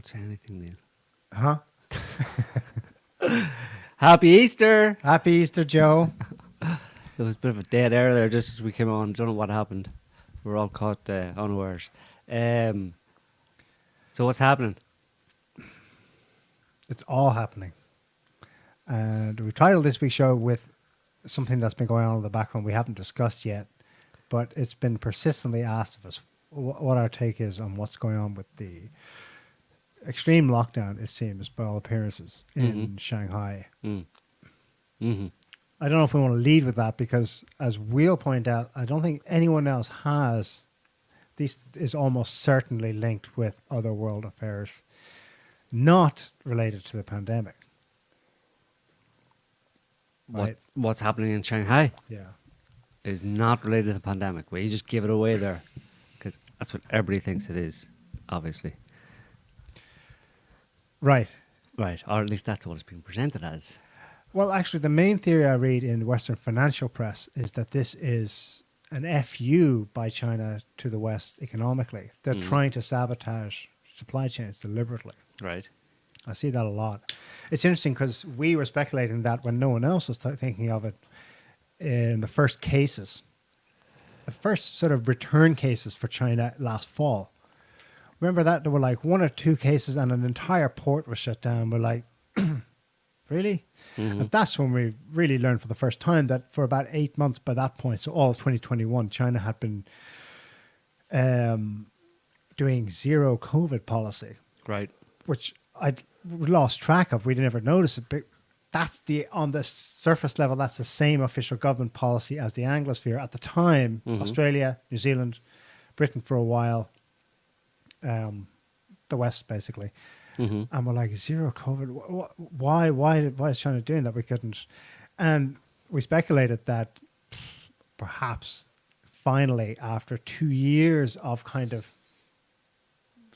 Don't say anything, Neil. Huh? Happy Easter! Happy Easter, Joe. There was a bit of a dead air there just as we came on. Don't know what happened. We were all caught unawares. So what's happening? It's all happening. And we titled this week's show with something that's been going on in the background we haven't discussed yet, but it's been persistently asked of us what our take is on what's going on with the extreme lockdown, it seems, by all appearances, in Shanghai. Mm-hmm. I don't know if we want to lead with that because, as we'll point out, I don't think anyone else has. This is almost certainly linked with other world affairs, not related to the pandemic. Right? What's happening in Shanghai Yeah. is not related to the pandemic. Well, you just give it away there because that's what everybody thinks it is, obviously. Right. Right, or at least that's what it's being presented as. Well, actually, the main theory I read in Western financial press is that this is an FU by China to the West economically. They're trying to sabotage supply chains deliberately. Right. I see that a lot. It's interesting because we were speculating that when no one else was thinking of it in the first cases, the first sort of return cases for China last fall. Remember that? There were like one or two cases and an entire port was shut down. We're like, really? Mm-hmm. And that's when we really learned for the first time that for about 8 months by that point, so all of 2021, China had been doing zero COVID policy. Right. Which I'd lost track of. We'd never noticed it, but that's on the surface level, that's the same official government policy as the Anglosphere. At the time, Australia, New Zealand, Britain for a while, the West basically. And we're like, zero COVID. Why is China doing that? We couldn't. And we speculated that perhaps finally, after 2 years of kind of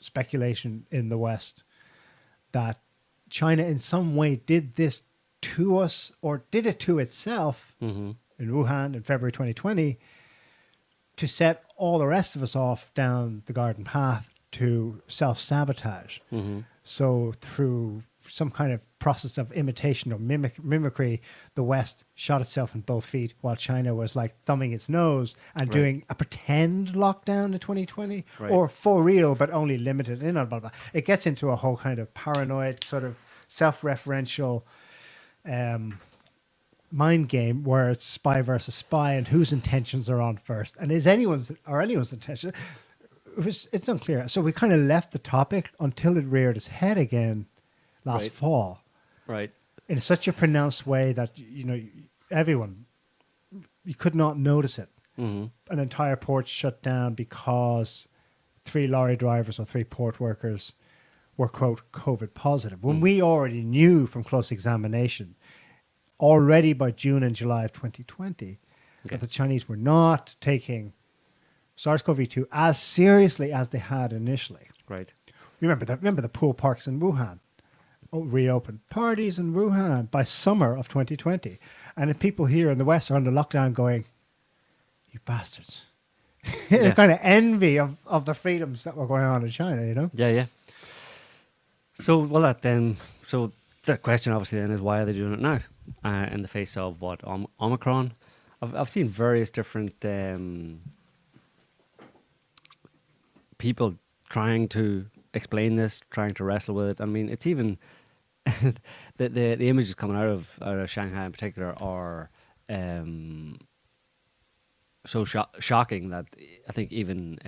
speculation in the West, that China in some way did this to us or did it to itself in Wuhan in February 2020 to set all the rest of us off down the garden path to self-sabotage. So through some kind of process of imitation or mimicry, the West shot itself in both feet while China was like thumbing its nose and doing a pretend lockdown in 2020 or for real, but only limited in on blah, blah. It gets into a whole kind of paranoid sort of self-referential mind game where it's spy versus spy and whose intentions are on first. And is anyone's intention? It's unclear. So we kind of left the topic until it reared its head again last fall. Right. In such a pronounced way that, everyone, you could not notice it. An entire port shut down because 3 lorry drivers or 3 port workers were, quote, COVID positive. When we already knew from close examination, already by June and July of 2020, that the Chinese were not taking SARS-CoV-2 as seriously as they had initially. Right. Remember the pool parks in Wuhan reopened, parties in Wuhan by summer of 2020, and the people here in the West are under lockdown going, "You bastards!" Kind of envy of the freedoms that were going on in China, Yeah. So so the question obviously then is, why are they doing it now? In the face of what, Omicron? I've seen various different people trying to explain this, trying to wrestle with it. I mean, it's even the images coming out of Shanghai in particular are so shocking that I think even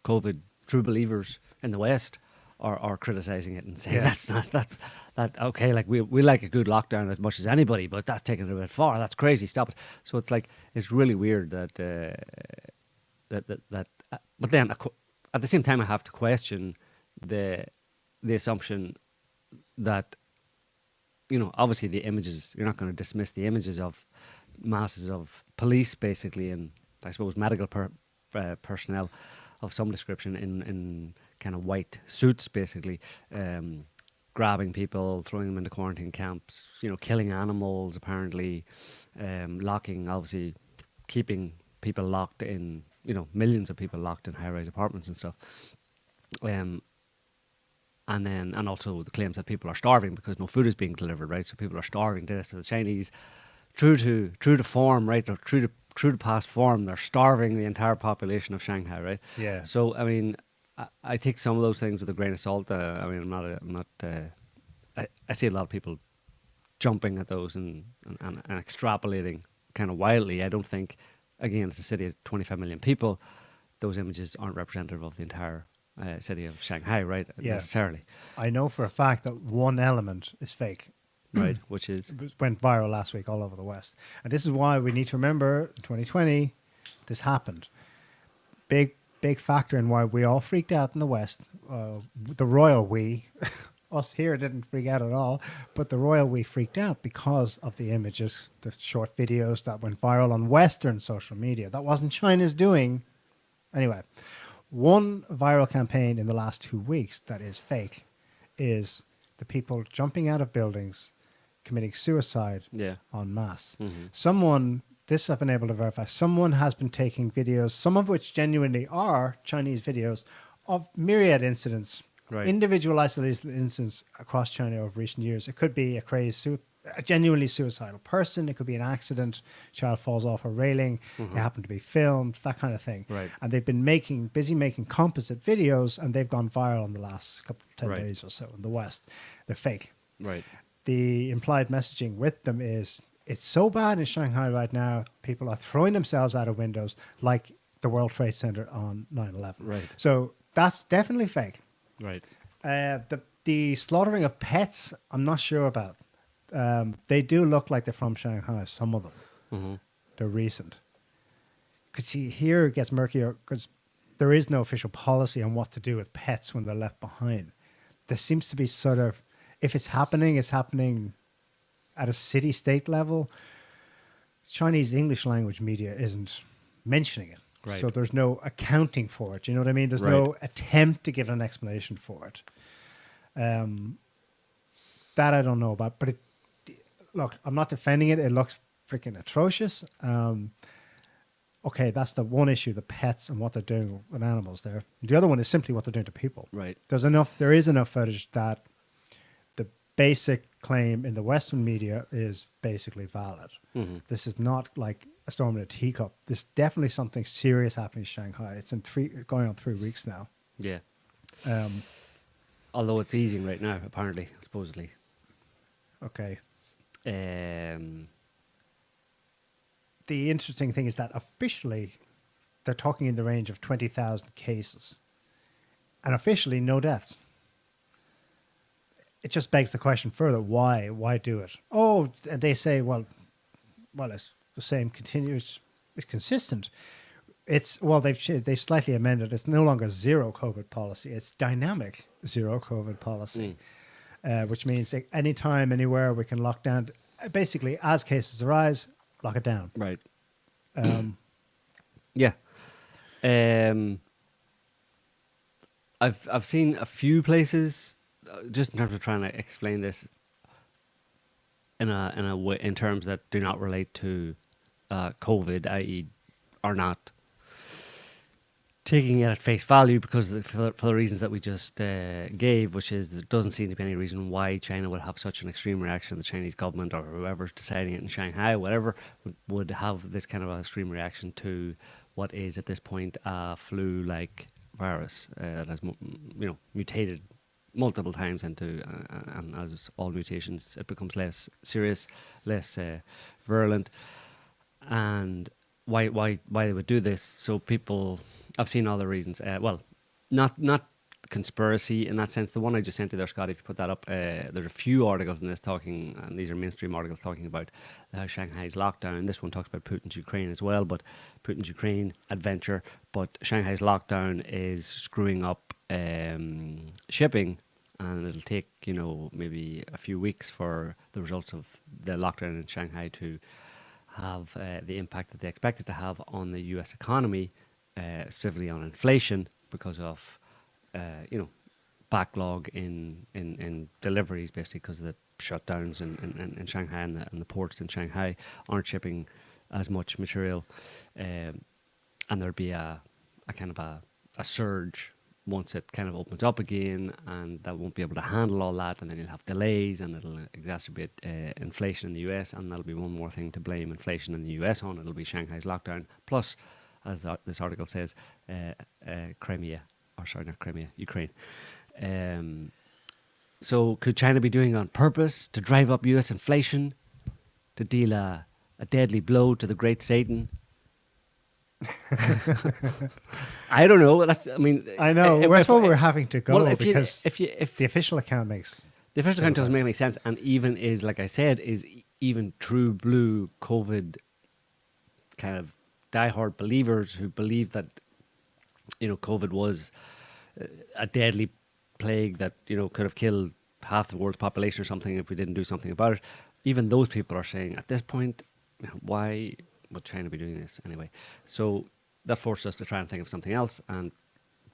COVID true believers in the West are criticizing it and saying that's okay. Like we like a good lockdown as much as anybody, but that's taking it a bit far. That's crazy. Stop it. So it's like it's really weird that. But then at the same time, I have to question the assumption that, obviously the images, you're not going to dismiss the images of masses of police, basically, and I suppose medical personnel of some description in kind of white suits, basically, grabbing people, throwing them into quarantine camps, killing animals, apparently, obviously, keeping people locked in, millions of people locked in high-rise apartments and stuff. and also the claims that people are starving because no food is being delivered, right? So people are starving to this. So the Chinese, true to form, right? Or true to past form, they're starving the entire population of Shanghai, right? Yeah. So I mean, I take some of those things with a grain of salt. I mean, I'm not. I see a lot of people jumping at those and extrapolating kind of wildly. I don't think, again, it's a city of 25 million people. Those images aren't representative of the entire city of Shanghai, right? Yeah. Necessarily, I know for a fact that one element is fake. right? Which is It went viral last week all over the West. And this is why we need to remember 2020, this happened. Big factor in why we all freaked out in the West. The royal we, us here didn't freak out at all, but the royal we freaked out because of the images, the short videos that went viral on Western social media. That wasn't China's doing. Anyway, one viral campaign in the last 2 weeks that is fake is the people jumping out of buildings, committing suicide yeah. en masse. Mm-hmm. Someone, this I've been able to verify, someone has been taking videos, some of which genuinely are Chinese videos, of myriad incidents, Right. individual isolated incidents across China over recent years. It could be a genuinely suicidal person. It could be an accident. Child falls off a railing. It happened to be filmed, that kind of thing. Right. And they've been busy making composite videos, and they've gone viral in the last 10 Right. days or so in the West. They're fake. Right. The implied messaging with them is, it's so bad in Shanghai right now, people are throwing themselves out of windows like the World Trade Center on 9/11. Right. So that's definitely fake. Right. The slaughtering of pets, I'm not sure about. They do look like they're from Shanghai, some of them. Mm-hmm. They're recent. Because here it gets murkier because there is no official policy on what to do with pets when they're left behind. There seems to be sort of, if it's happening at a city-state level. Chinese English language media isn't mentioning it. Right. So there's no accounting for it. You know what I mean? There's Right. no attempt to give an explanation for it. That I don't know about. But look, I'm not defending it. It looks freaking atrocious. Okay, that's the one issue, the pets and what they're doing with animals there. The other one is simply what they're doing to people. Right. There is enough footage that the basic claim in the Western media is basically valid. Mm-hmm. This is not like a storm in a teacup. There's definitely something serious happening in Shanghai. It's going on 3 weeks now. Yeah. Um, Although it's easing right now, apparently, supposedly. okay. The interesting thing is that officially they're talking in the range of 20,000 cases. And officially, no deaths. It just begs the question further, why? Why do it? Oh, and they say, well, it's the same continuous, it's consistent. They've slightly amended. It's no longer zero COVID policy. It's dynamic zero COVID policy, which means that anytime, anywhere, we can lock down. Basically, as cases arise, lock it down. Right. Yeah. I've seen a few places, just in terms of trying to explain this in a way, in terms that do not relate to COVID, i.e., are not taking it at face value because for the reasons that we just gave, which is there doesn't seem to be any reason why China would have such an extreme reaction. The Chinese government or whoever's deciding it in Shanghai, whatever, would have this kind of an extreme reaction to what is at this point a flu-like virus that has mutated multiple times into, and as all mutations, it becomes less serious, less virulent, and why they would do this. So people, I've seen other reasons. Not conspiracy in that sense. The one I just sent you there, Scott, if you put that up, there's a few articles in this talking, and these are mainstream articles talking about Shanghai's lockdown. This one talks about Putin's Ukraine as well, but Putin's Ukraine adventure. But Shanghai's lockdown is screwing up shipping, and it'll take maybe a few weeks for the results of the lockdown in Shanghai to have the impact that they expect it to have on the U.S. economy, specifically on inflation, because of backlog in deliveries, basically because of the shutdowns in Shanghai, and the ports in Shanghai aren't shipping as much material, and there'd be a kind of a surge once it kind of opens up again, and that won't be able to handle all that, and then you'll have delays, and it'll exacerbate inflation in the US, and that'll be one more thing to blame inflation in the US on. It'll be Shanghai's lockdown, plus, as this article says, Crimea, or sorry, not Crimea, Ukraine. So could China be doing it on purpose to drive up US inflation, to deal a deadly blow to the great Satan? I don't know. I know. That's where we're having to go, well, because if the official account makes the official total account doesn't make sense. any sense, and even is, like I said, is even true blue COVID kind of diehard believers who believe that COVID was a deadly plague that could have killed half the world's population or something if we didn't do something about it. Even those people are saying at this point, why would China be doing this anyway? So that forced us to try and think of something else, and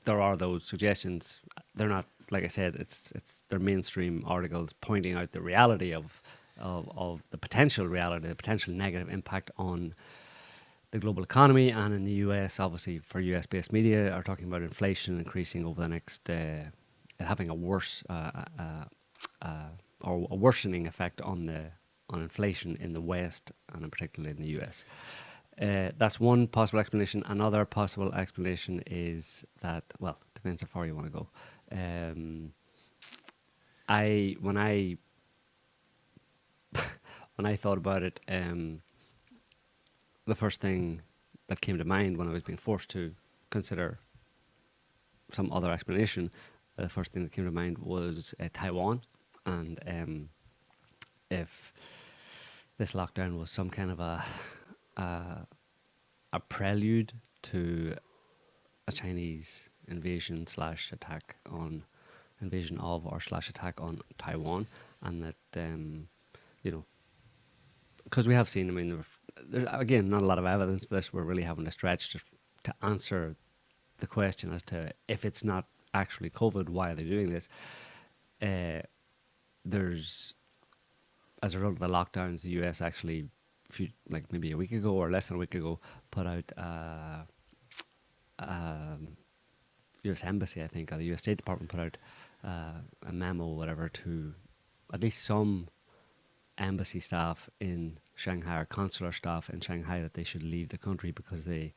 there are those suggestions. They're not, like I said, it's they're mainstream articles pointing out the reality of the potential reality, the potential negative impact on the global economy, and in the US, obviously for US based media, are talking about inflation increasing over the next, having a worse or a worsening effect on inflation in the West, and in particular in the US. That's one possible explanation. Another possible explanation is that, well, depends how far you want to go. When I thought about it, the first thing that came to mind when I was being forced to consider some other explanation, the first thing that came to mind was Taiwan, and if this lockdown was some kind of a prelude to a Chinese invasion slash attack on Taiwan, and that because we have seen, there's again not a lot of evidence for this. We're really having to stretch to answer the question as to, if it's not actually COVID, why are they doing this? There's, as a result of the lockdowns, the US actually, maybe a week ago or less than a week ago, put out US Embassy, I think, or the US State Department put out a memo or whatever to at least some embassy staff in Shanghai, or consular staff in Shanghai, that they should leave the country because they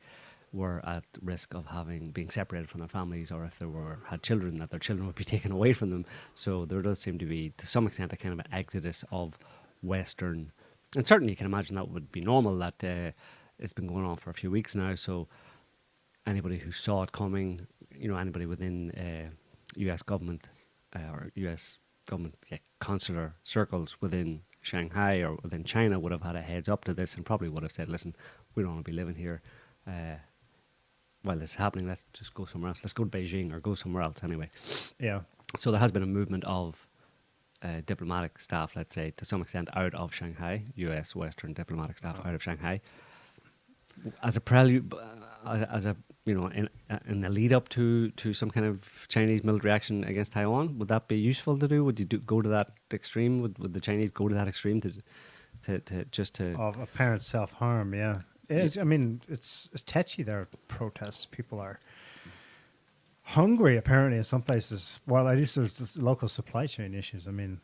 were at risk of being separated from their families, or if they had children, that their children would be taken away from them. So there does seem to be, to some extent, a kind of an exodus of Western, and certainly you can imagine that would be normal, that it's been going on for a few weeks now. So anybody who saw it coming, anybody within US government or US government consular circles within Shanghai or within China would have had a heads up to this, and probably would have said, listen, we don't want to be living here while this is happening. Let's just go somewhere else. Let's go to Beijing or go somewhere else anyway. Yeah. So there has been a movement of diplomatic staff, let's say, to some extent out of Shanghai, US Western diplomatic staff out of Shanghai, as a prelude, in the lead up to some kind of Chinese military action against Taiwan. Would that be useful to do? Would you go to that extreme? Would the Chinese go to that extreme to Of apparent self-harm, yeah. It's tetchy, their protests. People are hungry, apparently, in some places. Well, at least there's just local supply chain issues. The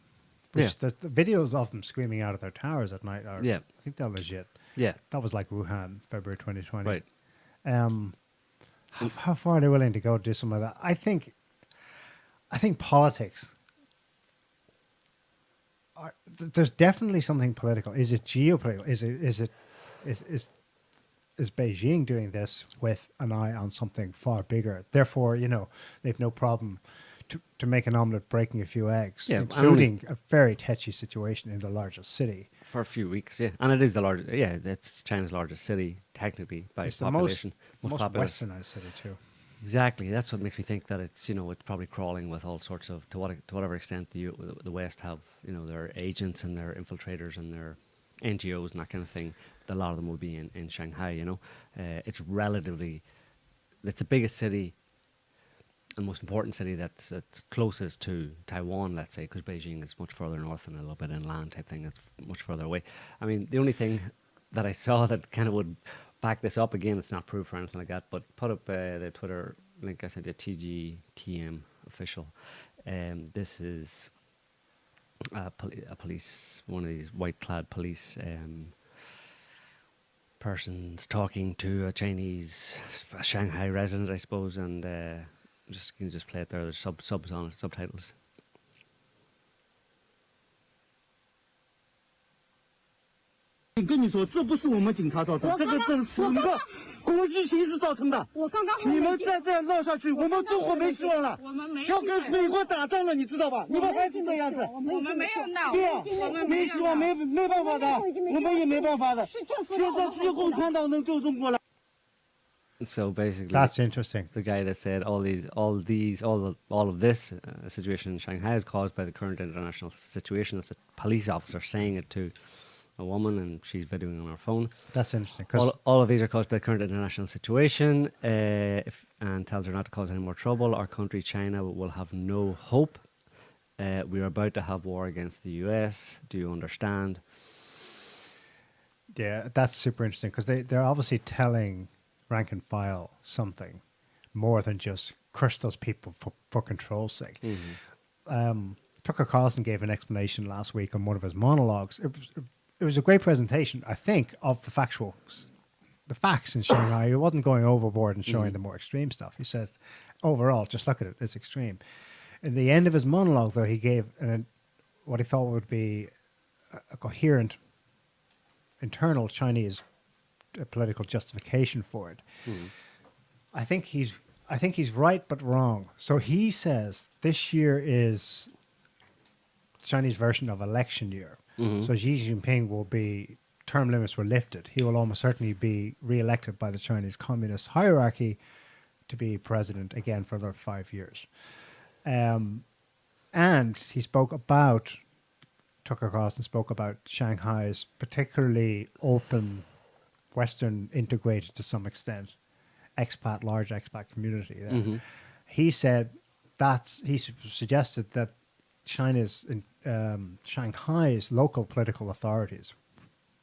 videos of them screaming out of their towers at night are, I think they're legit. Yeah. That was like Wuhan, February 2020. Right. How far are they willing to go to do something like that? I think politics. There's definitely something political. Is it geopolitical? Is Beijing doing this with an eye on something far bigger? Therefore, they've no problem to make an omelette breaking a few eggs, including a very tetchy situation in the largest city. For a few weeks, yeah. And it is the largest, it's China's largest city, technically, by population. It's the most westernized city, too. Exactly. That's what makes me think that it's, it's probably crawling with all sorts of, to whatever extent the West have, their agents and their infiltrators and their NGOs and that kind of thing. A lot of them will be in Shanghai, It's the biggest city and most important city that's closest to Taiwan, let's say, because Beijing is much further north and a little bit inland type thing. It's much further away. The only thing that I saw that kind of would back this up, again, it's not proof or anything like that, but put up the Twitter link I sent you, TGTM official. This is a police, one of these white-clad police persons talking to a Shanghai resident, I suppose, and you can just play it there. There's subs on it, subtitles. 跟你说，这不是我们警察造成，这个是整个国际形势造成的。我刚刚你们再这样闹下去，我们中国没希望了。我们没有要跟美国打仗了，你知道吧？你们还是这样子。我们没有闹。对呀，我们没希望，没办法的，我们也没办法的。现在只有共产党能救中国了。 So basically, That's interesting. the guy that said all of this situation in Shanghai is caused by the current international situation. It's a police officer saying it to a woman, and she's videoing on her phone. That's interesting. 'Cause All of these are caused by the current international situation, and tells her not to cause any more trouble. Our country, China, will have no hope. We are about to have war against the US. Do you understand? yeah, that's super interesting because they're obviously telling rank and file something more than just curse those people for control's sake. Tucker Carlson gave an explanation last week on one of his monologues. It was a great presentation, I think, of the facts in Shanghai. He wasn't going overboard and showing the more extreme stuff. He says, overall, just look at it, it's extreme. In the end of his monologue, though, he gave what he thought would be a coherent internal Chinese political justification for it. I think he's right but wrong. So he says this year is Chinese version of election year. So Xi Jinping will be, term limits were lifted. He will almost certainly be re-elected by the Chinese communist hierarchy to be president again for another 5 years. And he spoke about, Tucker Carlson spoke about Shanghai's particularly open, Western integrated to some extent, large expat community there. He said he suggested that Shanghai's local political authorities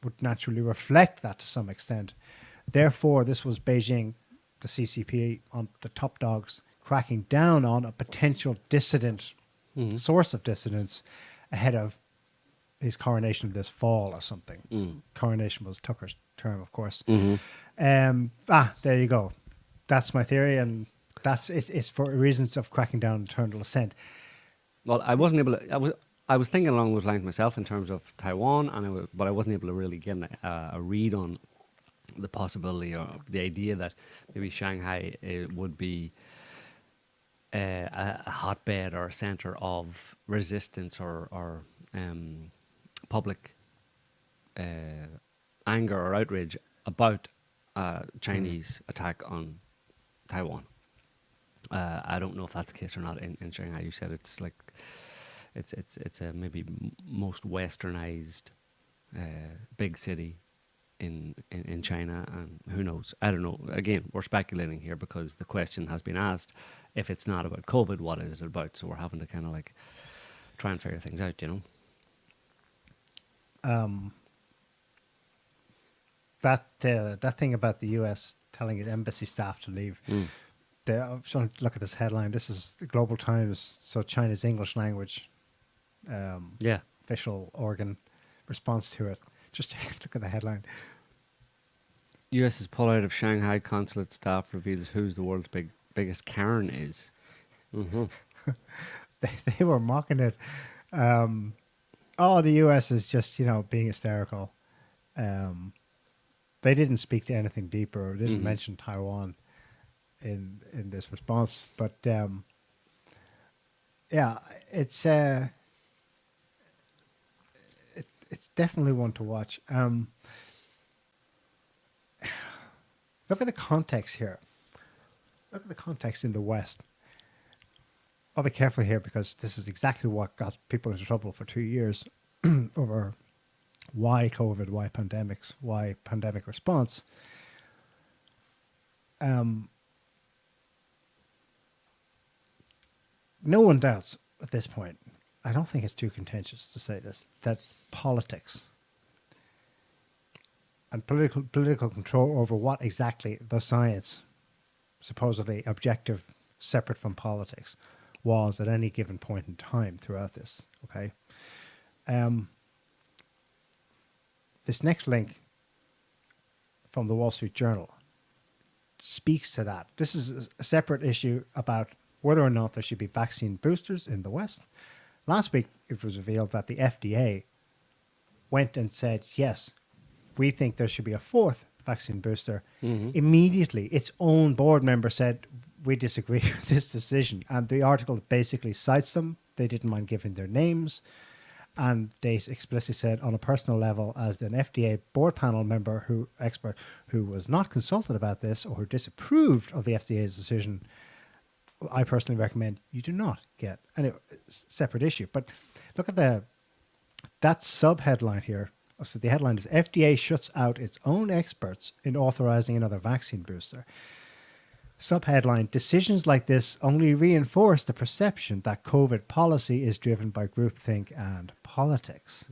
would naturally reflect that to some extent. Therefore, this was Beijing, the CCP, on the top dogs, cracking down on a potential dissident, source of dissidence, ahead of his coronation this fall or something. Coronation was Tucker's term, of course. There you go. That's my theory, and it's for reasons of cracking down on internal dissent. Well, I wasn't able to. I was thinking along those lines myself in terms of Taiwan, but I wasn't able to really get a read on the possibility or the idea that maybe Shanghai would be a hotbed or a center of resistance or public anger or outrage about Chinese attack on Taiwan. I don't know if that's the case or not in Shanghai. You said it's like it's a maybe most westernized big city in China, and who knows? I don't know. Again, we're speculating here because the question has been asked: if it's not about COVID, what is it about? So we're having to kind of like try and figure things out, you know. That thing about the U.S. telling its embassy staff to leave. I'm trying to look at this headline. This is the Global Times, so China's English language official organ response to it. Just look at the headline. U.S.'s pullout of Shanghai consulate staff reveals who's the world's biggest Karen is. They were mocking it. The U.S. is just, being hysterical. They didn't speak to anything deeper. They didn't mention Taiwan in this response. But, it's definitely one to watch. Look at the context here. Look at the context in the West. I'll be careful here because this is exactly what got people into trouble for 2 years over why COVID, why pandemics, why pandemic response. No one doubts at this point, I don't think it's too contentious to say this, that politics and political control over what exactly the science supposedly objective, separate from politics, was at any given point in time throughout this. Okay. This next link from the Wall Street Journal speaks to that. This is a separate issue about whether or not there should be vaccine boosters in the West. Last week, it was revealed that the FDA went and said, yes, we think there should be a fourth vaccine booster. Immediately, its own board member said, we disagree with this decision. And the article basically cites them. They didn't mind giving their names. And they explicitly said, on a personal level, as an FDA board panel member, expert who was not consulted about this or who disapproved of the FDA's decision, I personally recommend you do not get. And it's a separate issue. But look at that sub-headline here. So the headline is, FDA shuts out its own experts in authorizing another vaccine booster. Subheadline, decisions like this only reinforce the perception that COVID policy is driven by groupthink and politics.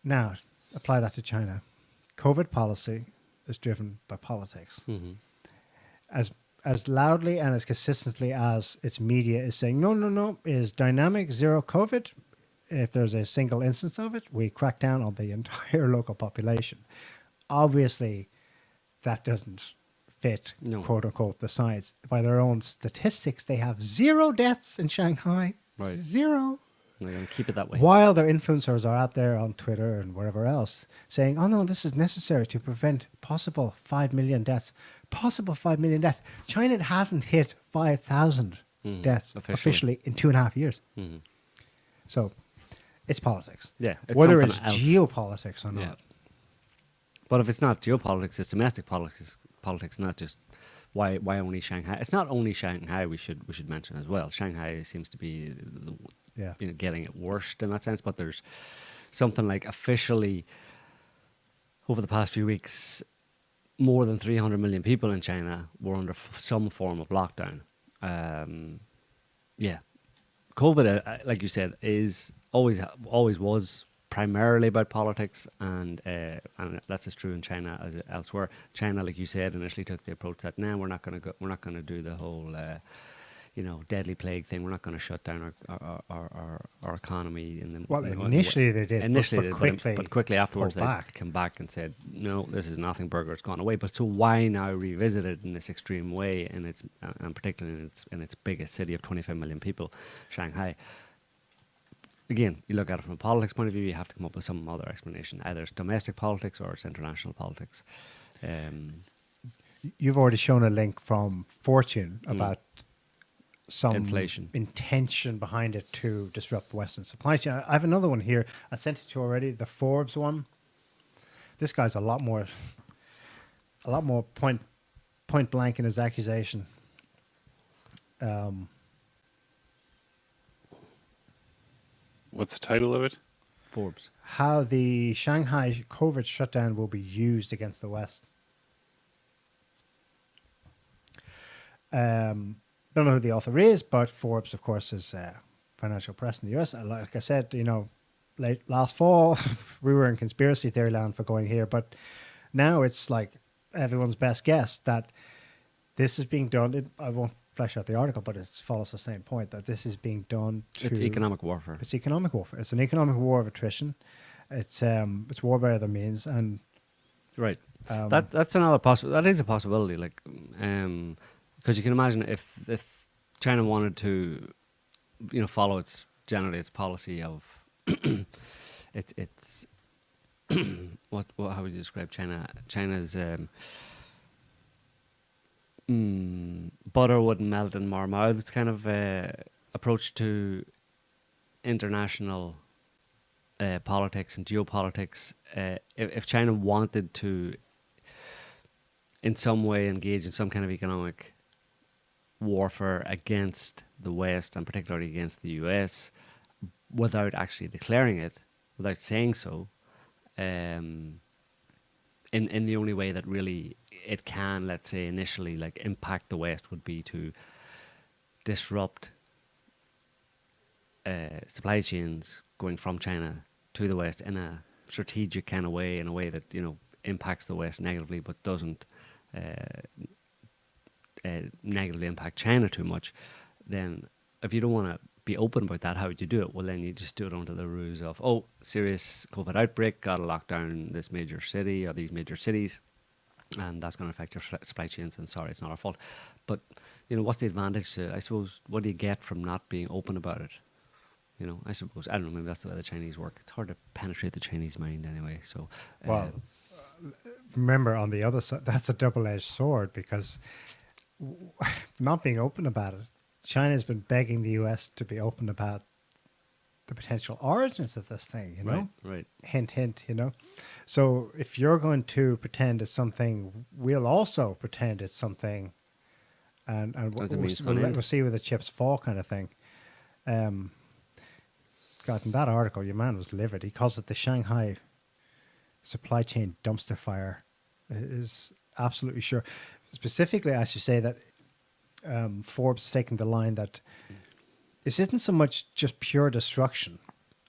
Now, apply that to China. COVID policy is driven by politics. As loudly and as consistently as its media is saying, no, is dynamic zero COVID. If there's a single instance of it, we crack down on the entire local population. Obviously, that doesn't fit, quote unquote, the science. By their own statistics, they have 0 deaths in Shanghai. Right. 0. They're going to keep it that way. While their influencers are out there on Twitter and wherever else saying, oh no, this is necessary to prevent possible 5 million deaths. Possible 5 million deaths. China hasn't hit 5,000 deaths officially in 2.5 years. So it's politics. Yeah. It's whether it's something else. geopolitics or not. Yeah. But if it's not geopolitics, it's domestic politics, not just why only Shanghai. It's not only Shanghai we should mention as well. Shanghai seems to be getting it worst in that sense, but there's something like officially over the past few weeks, more than 300 million people in China were under some form of lockdown. COVID, like you said, is always was primarily about politics, and that's as true in China as elsewhere. China, like you said, initially took the approach that we're not going to do the whole deadly plague thing. We're not going to shut down our economy. Initially they did. But quickly afterwards they back. came back and said, no, this is nothing burger. It's gone away. But so why now revisit it in this extreme way? And particularly in its biggest city of 25 million people, Shanghai. Again, you look at it from a politics point of view, you have to come up with some other explanation. Either it's domestic politics or it's international politics. You've already shown a link from Fortune about some inflation intention behind it to disrupt Western supply chain. I have another one here. I sent it to you already, the Forbes one. This guy's a lot more point blank in his accusation. What's the title of it? Forbes. How the Shanghai COVID shutdown will be used against the West. Don't know who the author is, but Forbes, of course, is financial press in the US. Like I said, last fall, we were in conspiracy theory land for going here, but now it's like everyone's best guess that this is being done. I won't flesh out the article, but it follows the same point that this is being done to... It's economic warfare. It's economic warfare. It's an economic war of attrition. It's war by other means, and... Right. That's another that is a possibility, like... because you can imagine if China wanted to, follow its policy of it's how would you describe China? China's butter wouldn't melt in more mouths kind of approach to international politics and geopolitics. If China wanted to, in some way, engage in some kind of economic warfare against the West and particularly against the US without actually declaring it, without saying so, in the only way that really it can, let's say initially, like impact the West would be to disrupt supply chains going from China to the West in a strategic kind of way, in a way that impacts the West negatively but doesn't negatively impact China too much, then if you don't want to be open about that, how would you do it? Well, then you just do it under the ruse of, oh, serious COVID outbreak, got to lock down this major city or these major cities, and that's going to affect your supply chains, and sorry, it's not our fault. But, what's the advantage I suppose, what do you get from not being open about it? I suppose, I don't know, maybe that's the way the Chinese work. It's hard to penetrate the Chinese mind anyway, so... Well, remember, on the other side, that's a double-edged sword, because not being open about it, China's been begging the US to be open about the potential origins of this thing, Right. Hint, hint, So if you're going to pretend it's something, we'll also pretend it's something, and we'll see where the chips fall, kind of thing. God, in that article, your man was livid. He calls it the Shanghai supply chain dumpster fire. It is absolutely sure. Specifically, I should say that Forbes is taking the line that this isn't so much just pure destruction.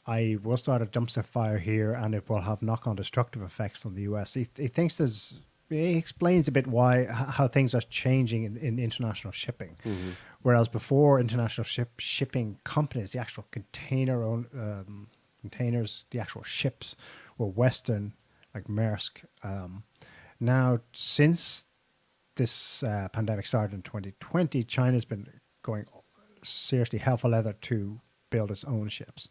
I will start a dumpster fire here and it will have knock-on destructive effects on the US. He thinks he explains a bit how things are changing in international shipping. Mm-hmm. Whereas before, international shipping companies, the actual containers, the actual ships were Western, like Maersk. Now, since this pandemic started in 2020, China's been going seriously hell for leather to build its own ships,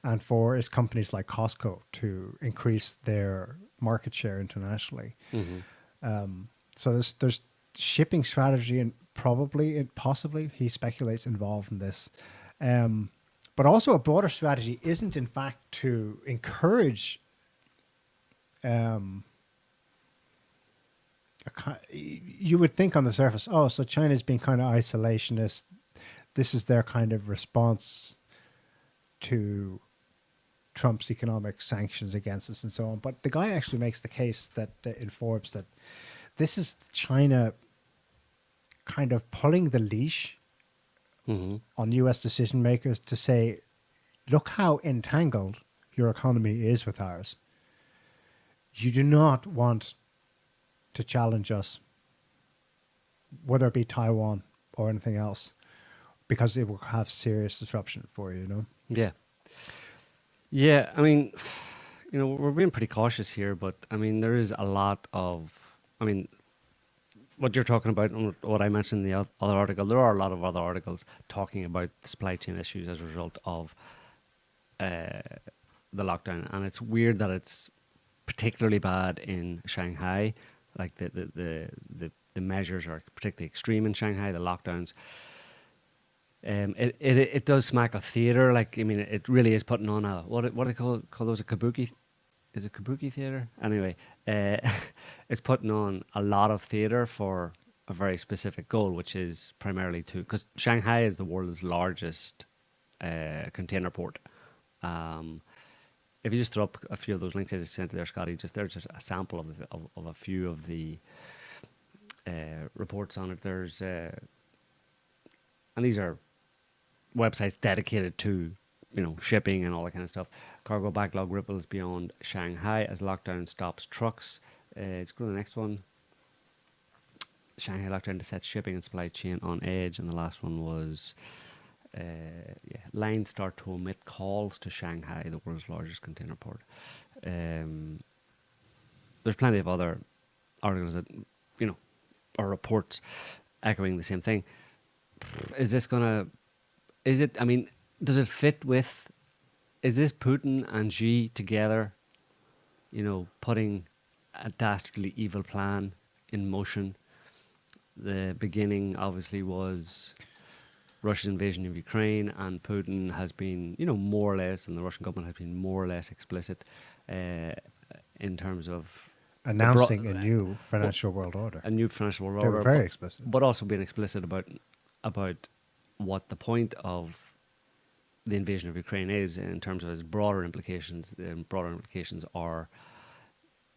and for its companies like Costco to increase their market share internationally. Mm-hmm. So there's shipping strategy and possibly, he speculates, involved in this. But also a broader strategy isn't in fact to encourage you would think on the surface, oh, so China's being kind of isolationist. This is their kind of response to Trump's economic sanctions against us and so on. But the guy actually makes the case that in Forbes that this is China kind of pulling the leash on US decision makers to say, look how entangled your economy is with ours. You do not want to challenge us, whether it be Taiwan or anything else, because it will have serious disruption for you, Yeah. Yeah, I mean, we're being pretty cautious here, but I mean, there is a lot of, what you're talking about and what I mentioned in the other article, there are a lot of other articles talking about supply chain issues as a result of the lockdown. And it's weird that it's particularly bad in Shanghai. Like the measures are particularly extreme in Shanghai, the lockdowns. It does smack of theater. Like, I mean, it really is putting on a, what do they call those, a kabuki? Is it kabuki theater? Anyway, it's putting on a lot of theater for a very specific goal, which is primarily because Shanghai is the world's largest container port. If you just throw up a few of those links I just sent to there, Scotty, there's just a sample of a few of the reports on it. There's and these are websites dedicated to shipping and all that kind of stuff. Cargo backlog ripples beyond Shanghai as lockdown stops trucks. Let's go to the next one. Shanghai lockdown to set shipping and supply chain on edge, and the last one was lines start to omit calls to Shanghai, the world's largest container port. There's plenty of other articles that or reports echoing the same thing. Does it fit with, is this Putin and Xi together, putting a dastardly evil plan in motion? The beginning obviously was Russia's invasion of Ukraine, and Putin has been, more or less, and the Russian government has been more or less explicit in terms of announcing a new financial world order. A new financial world They order. were very explicit. But also being explicit about what the point of the invasion of Ukraine is in terms of its broader implications. The broader implications are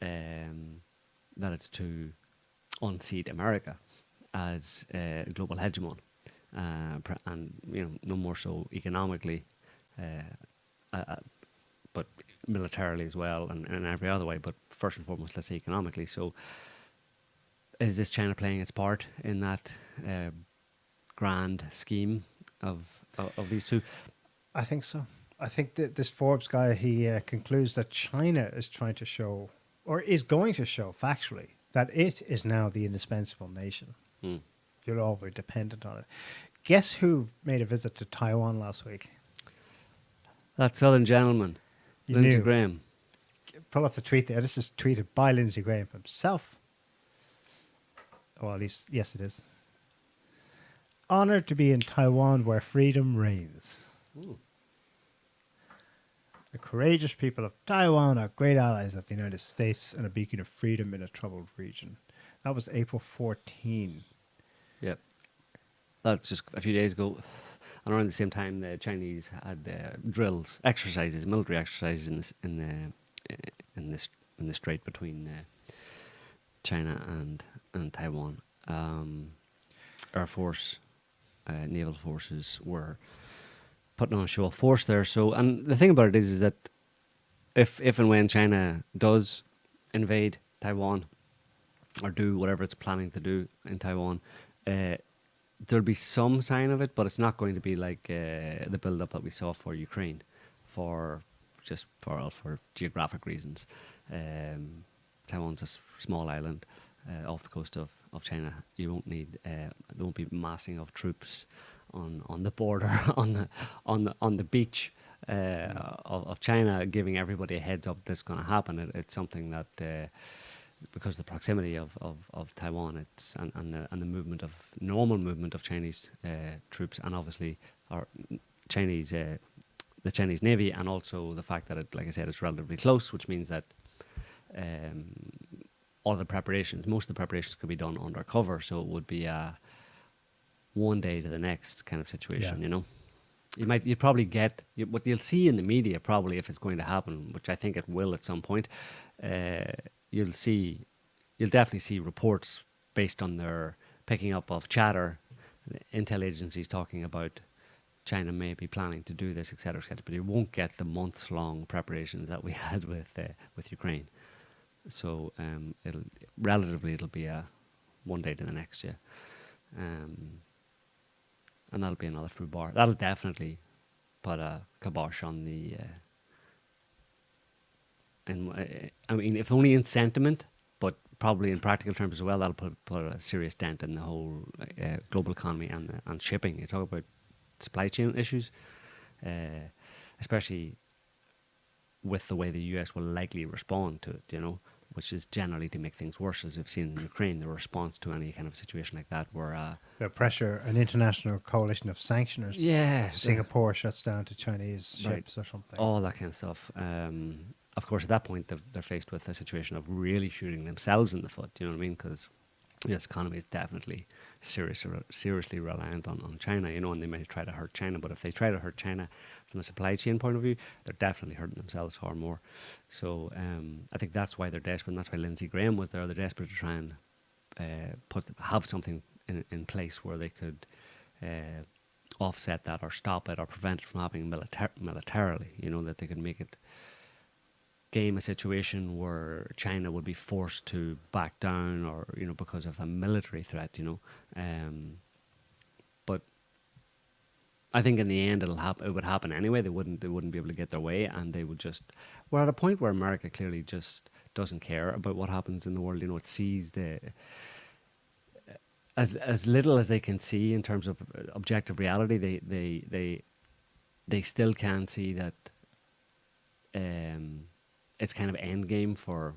that it's to unseat America as a global hegemon, and no more so economically, but militarily as well, and in every other way. But first and foremost, let's say economically. So is this China playing its part in that grand scheme of these two? I think so. I think that this Forbes guy, he concludes that China is trying to show, or is going to show factually, that it is now the indispensable nation. You'll all be dependent on it. Guess who made a visit to Taiwan last week? That Southern gentleman, You Lindsey knew. Graham. Pull up the tweet there. This is tweeted by Lindsey Graham himself. Well, at least, yes, it is. Honored to be in Taiwan where freedom reigns. Ooh. The courageous people of Taiwan are great allies of the United States and a beacon of freedom in a troubled region. That was April 14. Yep. That's just a few days ago. And around the same time, the Chinese had drills, exercises, military exercises in the strait between China and Taiwan. Air Force, naval forces were putting on a show of force there. So, and the thing about it is that if and when China does invade Taiwan or do whatever it's planning to do in Taiwan, there'll be some sign of it, but it's not going to be like the build-up that we saw for Ukraine, for geographic reasons. Taiwan's a small island off the coast of China. You won't need there won't be massing of troops on the border on the beach of China, giving everybody a heads up that's going to happen. It's something that because of the proximity of Taiwan, it's and the movement of normal movement of Chinese troops, and obviously our Chinese the Chinese Navy, and also the fact that it, like I said, it's relatively close, which means that all the preparations, most of the preparations could be done undercover, so it would be a one day to the next kind of situation, Yeah. you know. You'd probably get what you'll see in the media, probably, if it's going to happen, which I think it will at some point. You'll definitely see reports based on their picking up of chatter, intel agencies talking about China may be planning to do this, etc., etc. But you won't get the months-long preparations that we had with Ukraine. So it'll be a one day to the next, yeah. And that'll be another food bar. That'll definitely put a kibosh on the. I mean, if only in sentiment, but probably in practical terms as well, that'll put a serious dent in the whole global economy and shipping. You talk about supply chain issues, especially with the way the US will likely respond to it, you know, which is generally to make things worse, as we've seen in Ukraine, the response to any kind of situation like that where... The pressure, an international coalition of sanctioners. yeah. Singapore shuts down to Chinese Right. ships or something. All that kind of stuff. Of course, at that point, they're faced with a situation of really shooting themselves in the foot, you know what I mean? Because the US economy is definitely seriously reliant on China, you know, and they may try to hurt China, but if they try to hurt China from the supply chain point of view, they're definitely hurting themselves far more. So I think that's why they're desperate, and that's why Lindsey Graham was there. They're desperate to try and have something in place where they could offset that or stop it or prevent it from happening militarily, you know, that they could make it game a situation where China would be forced to back down, or, you know, because of a military threat, you know. But I think in the end it would happen anyway. They wouldn't be able to get their way, and they would just... We're at a point where America clearly just doesn't care about what happens in the world. You know, it sees as little as they can see in terms of objective reality. They still can see that it's kind of end game for,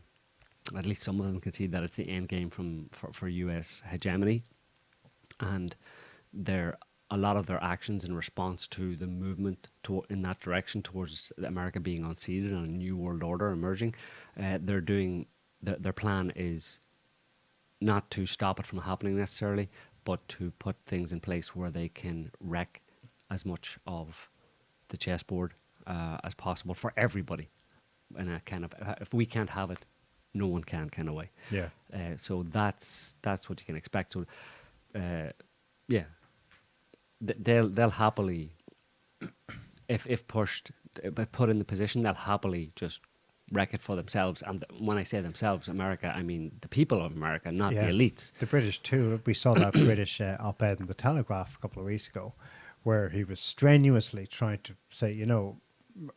at least some of them can see that it's the end game for US hegemony, and a lot of their actions in response to the movement in that direction towards America being unseated and a new world order emerging, they're doing their plan is not to stop it from happening necessarily, but to put things in place where they can wreck as much of the chessboard as possible for everybody, in a kind of, if we can't have it, no one can kind of way. Yeah. So that's what you can expect. So, yeah, they'll happily, if pushed, put in the position, they'll happily just wreck it for themselves. And when I say themselves, America, I mean the people of America, not Yeah. the elites. The British too. We saw that British op-ed in the Telegraph a couple of weeks ago, where he was strenuously trying to say,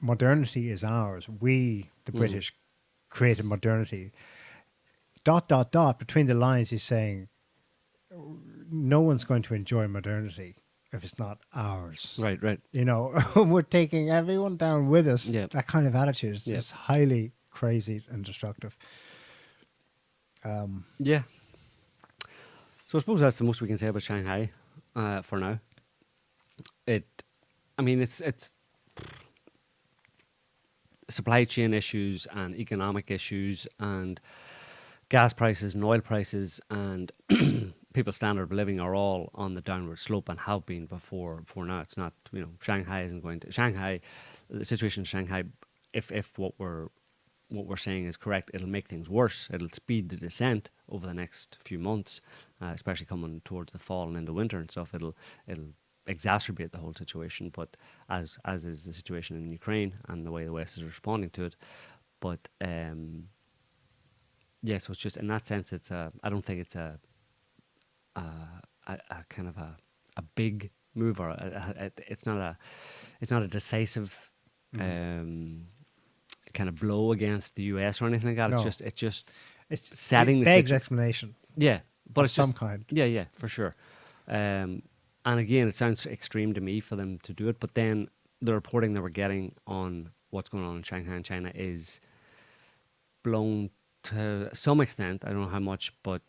modernity is ours. We, the British, created modernity. ... Between the lines, he's saying, no one's going to enjoy modernity if it's not ours. Right, right. We're taking everyone down with us. Yeah. That kind of attitude is Yeah. just highly crazy and destructive. Yeah. So I suppose that's the most we can say about Shanghai for now. It's supply chain issues and economic issues and gas prices and oil prices and people's standard of living are all on the downward slope and have been before now. It's not, Shanghai isn't going to... the situation in Shanghai, if what we're saying is correct, it'll make things worse. It'll speed the descent over the next few months, especially coming towards the fall and into winter and stuff. It'll exacerbate the whole situation, but as is the situation in Ukraine and the way the West is responding to it. But yeah, so it's just in that sense, I don't think it's a kind of a big move, or it's not a decisive kind of blow against the US or anything like that. No. It's just It's setting it the begs situ- explanation. yeah, but of it's some just, kind. Yeah, for sure. And again, it sounds extreme to me for them to do it, but then the reporting that we're getting on what's going on in Shanghai and China is blown to some extent. I don't know how much, but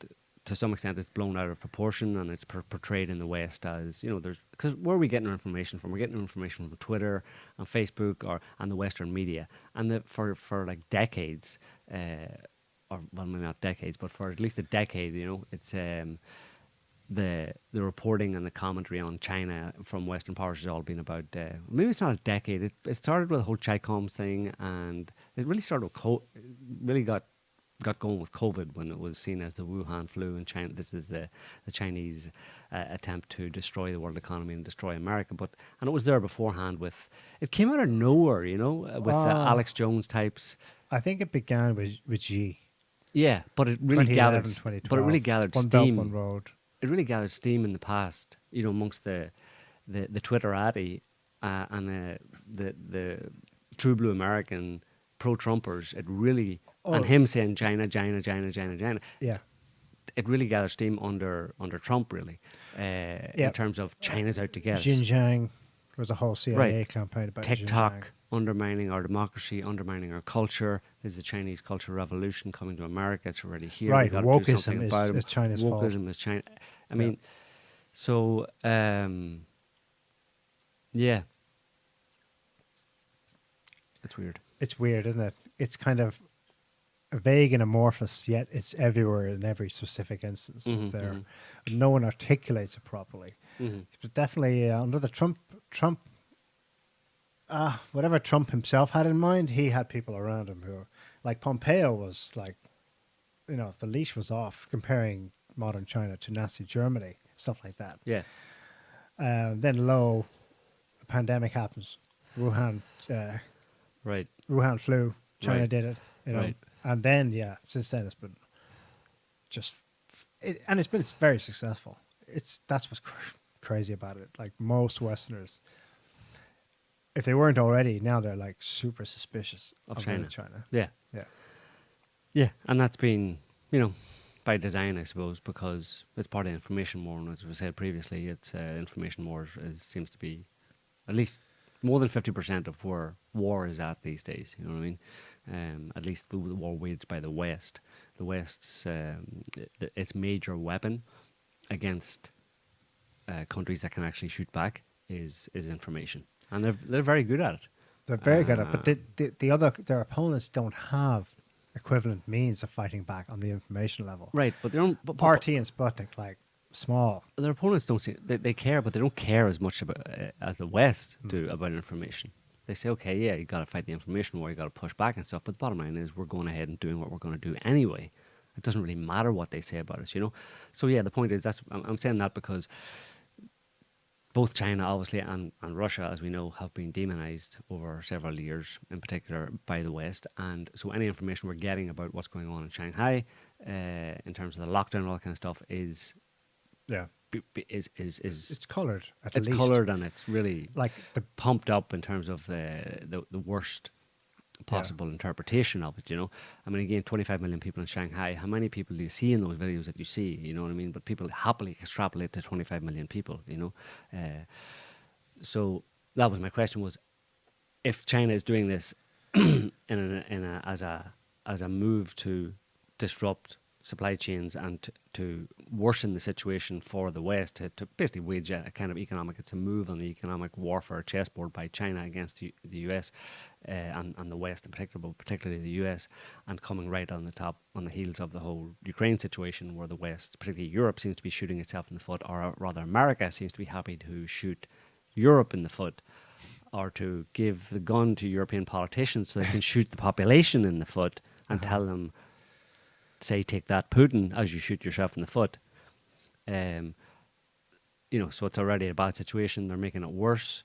to some extent it's blown out of proportion, and it's portrayed in the West as, because where are we getting our information from? We're getting our information from Twitter and Facebook and the Western media. And for like decades, or well, maybe not decades, but for at least a decade, it's the reporting and the commentary on China from Western powers has all been about, maybe it's not a decade. It started with the whole Chi-Coms thing, and it really started with really got going with COVID, when it was seen as the Wuhan flu in China. This is the Chinese attempt to destroy the world economy and destroy America. And it was there beforehand it came out of nowhere, with Alex Jones types. I think it began with Xi. Yeah, but it really 2011, gathered 2012. One steam. Belt, One Road. It really gathered steam in the past, amongst the Twitterati and the true blue American pro-Trumpers. It really, and him saying China. Yeah. It really gathered steam under Trump, really, in terms of China's out to get us. Xinjiang was a whole CIA Right. campaign about TikTok Xinjiang. undermining our democracy, undermining our culture. There's the Chinese cultural revolution coming to America. It's already here. Right, We've got to do wokeism something is- about it. is China's fault. Wokeism is China. I mean, so yeah, it's weird. It's weird, isn't it? It's kind of vague and amorphous, yet it's everywhere in every specific instance. It's there. No one articulates it properly. But definitely under the Trump, whatever Trump himself had in mind, he had people around him who, like Pompeo was like, if the leash was off, comparing modern China to Nazi Germany, stuff like that. Yeah, Then the pandemic happens. Wuhan right. Wuhan flu, China Right. did it, Right. and then since then it's been it's been very successful. That's what's crazy about it. Like most Westerners, if they weren't already, now they're like super suspicious Of of China. China. Yeah, Yeah, and that's been, by design, I suppose, because it's part of the information war. And as we said previously, it's information war seems to be at least more than 50% of where war is at these days. You know what I mean? At least the war waged by the West. The West's its major weapon against countries that can actually shoot back is information, and they're very good at it. they're very good at it. But their opponents don't have equivalent means of fighting back on the information level. Right, but they don't. But RT and Sputnik, like small. their opponents don't see they care, but they don't care as much about as the West do about information. They say, okay, yeah, you got to fight the information war, you got to push back and stuff. But the bottom line is, we're going ahead and doing what we're going to do anyway. It doesn't really matter what they say about us, So yeah, the point is, I'm saying that because both China, obviously, and Russia, as we know, have been demonized over several years, in particular by the West. And so any information we're getting about what's going on in Shanghai, in terms of the lockdown and all that kind of stuff, is Yeah. is It's coloured at it's least. coloured, and it's really Like the pumped up in terms of the worst possible interpretation of it, you know. I mean, again, 25 million people in Shanghai. How many people do you see in those videos that you see? You know what I mean? But people happily extrapolate to 25 million people, you know. So that was my question: was if China is doing this as a move to disrupt supply chains and to worsen the situation for the West, to basically wage a kind of economic, it's a move on the economic warfare chessboard by China against the US and the West in particular, but particularly the US, and coming right on the heels of the whole Ukraine situation, where the West, particularly Europe, seems to be shooting itself in the foot, or rather America seems to be happy to shoot Europe in the foot, or to give the gun to European politicians so they can shoot the population in the foot and tell them, say, take that, Putin, as you shoot yourself in the foot. You know, so it's already a bad situation. They're making it worse.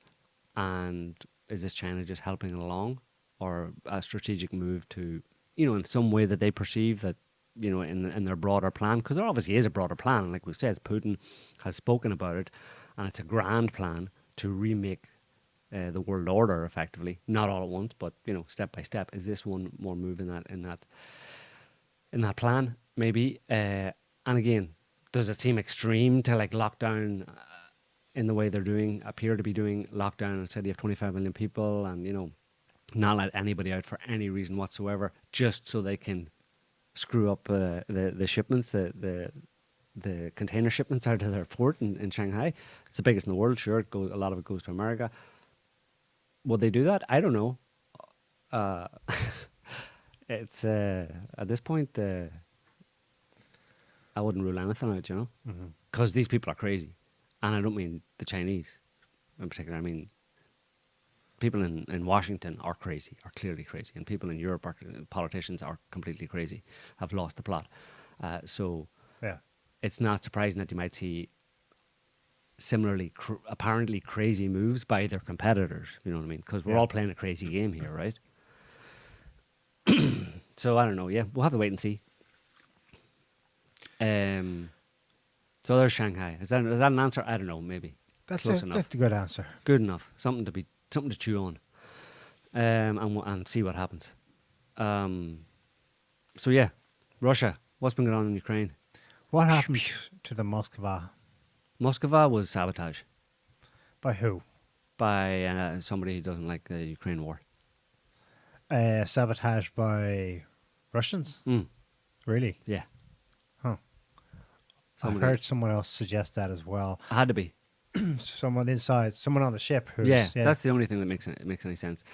And is this China just helping it along, or a strategic move to, you know, in some way that they perceive that, you know, in their broader plan? Because there obviously is a broader plan. Like we said, Putin has spoken about it, and it's a grand plan to remake the world order effectively, not all at once, but, you know, step by step. Is this one more move in that plan, maybe? And again, does it seem extreme to like lock down in the way they're appear to be doing lockdown in a city of 25 million people, and, you know, not let anybody out for any reason whatsoever, just so they can screw up the shipments, the container shipments out of their port in Shanghai? It's the biggest in the world, sure. A lot of it goes to America. Would they do that? I don't know. It's at this point, I wouldn't rule anything out, you know, because these people are crazy, and I don't mean the Chinese in particular. I mean people in Washington are crazy, are clearly crazy, and people in Europe politicians are completely crazy, have lost the plot. So yeah. it's not surprising that you might see similarly apparently crazy moves by their competitors. You know what I mean? Because we're all playing a crazy game here, right? So I don't know. Yeah, we'll have to wait and see. So there's Shanghai. Is that an answer? I don't know. Maybe That's close enough. that's a good answer. Good enough. Something to chew on, and see what happens. So yeah, Russia. What's been going on in Ukraine? What happened to the Moskva? Moskva was sabotage By who? by somebody who doesn't like the Ukraine war. Sabotage by Russians? Mm. Really? Yeah, Huh. somebody I heard someone else suggest that as well. had to be. Someone on the ship who's... Yeah, that's the only thing that makes any sense.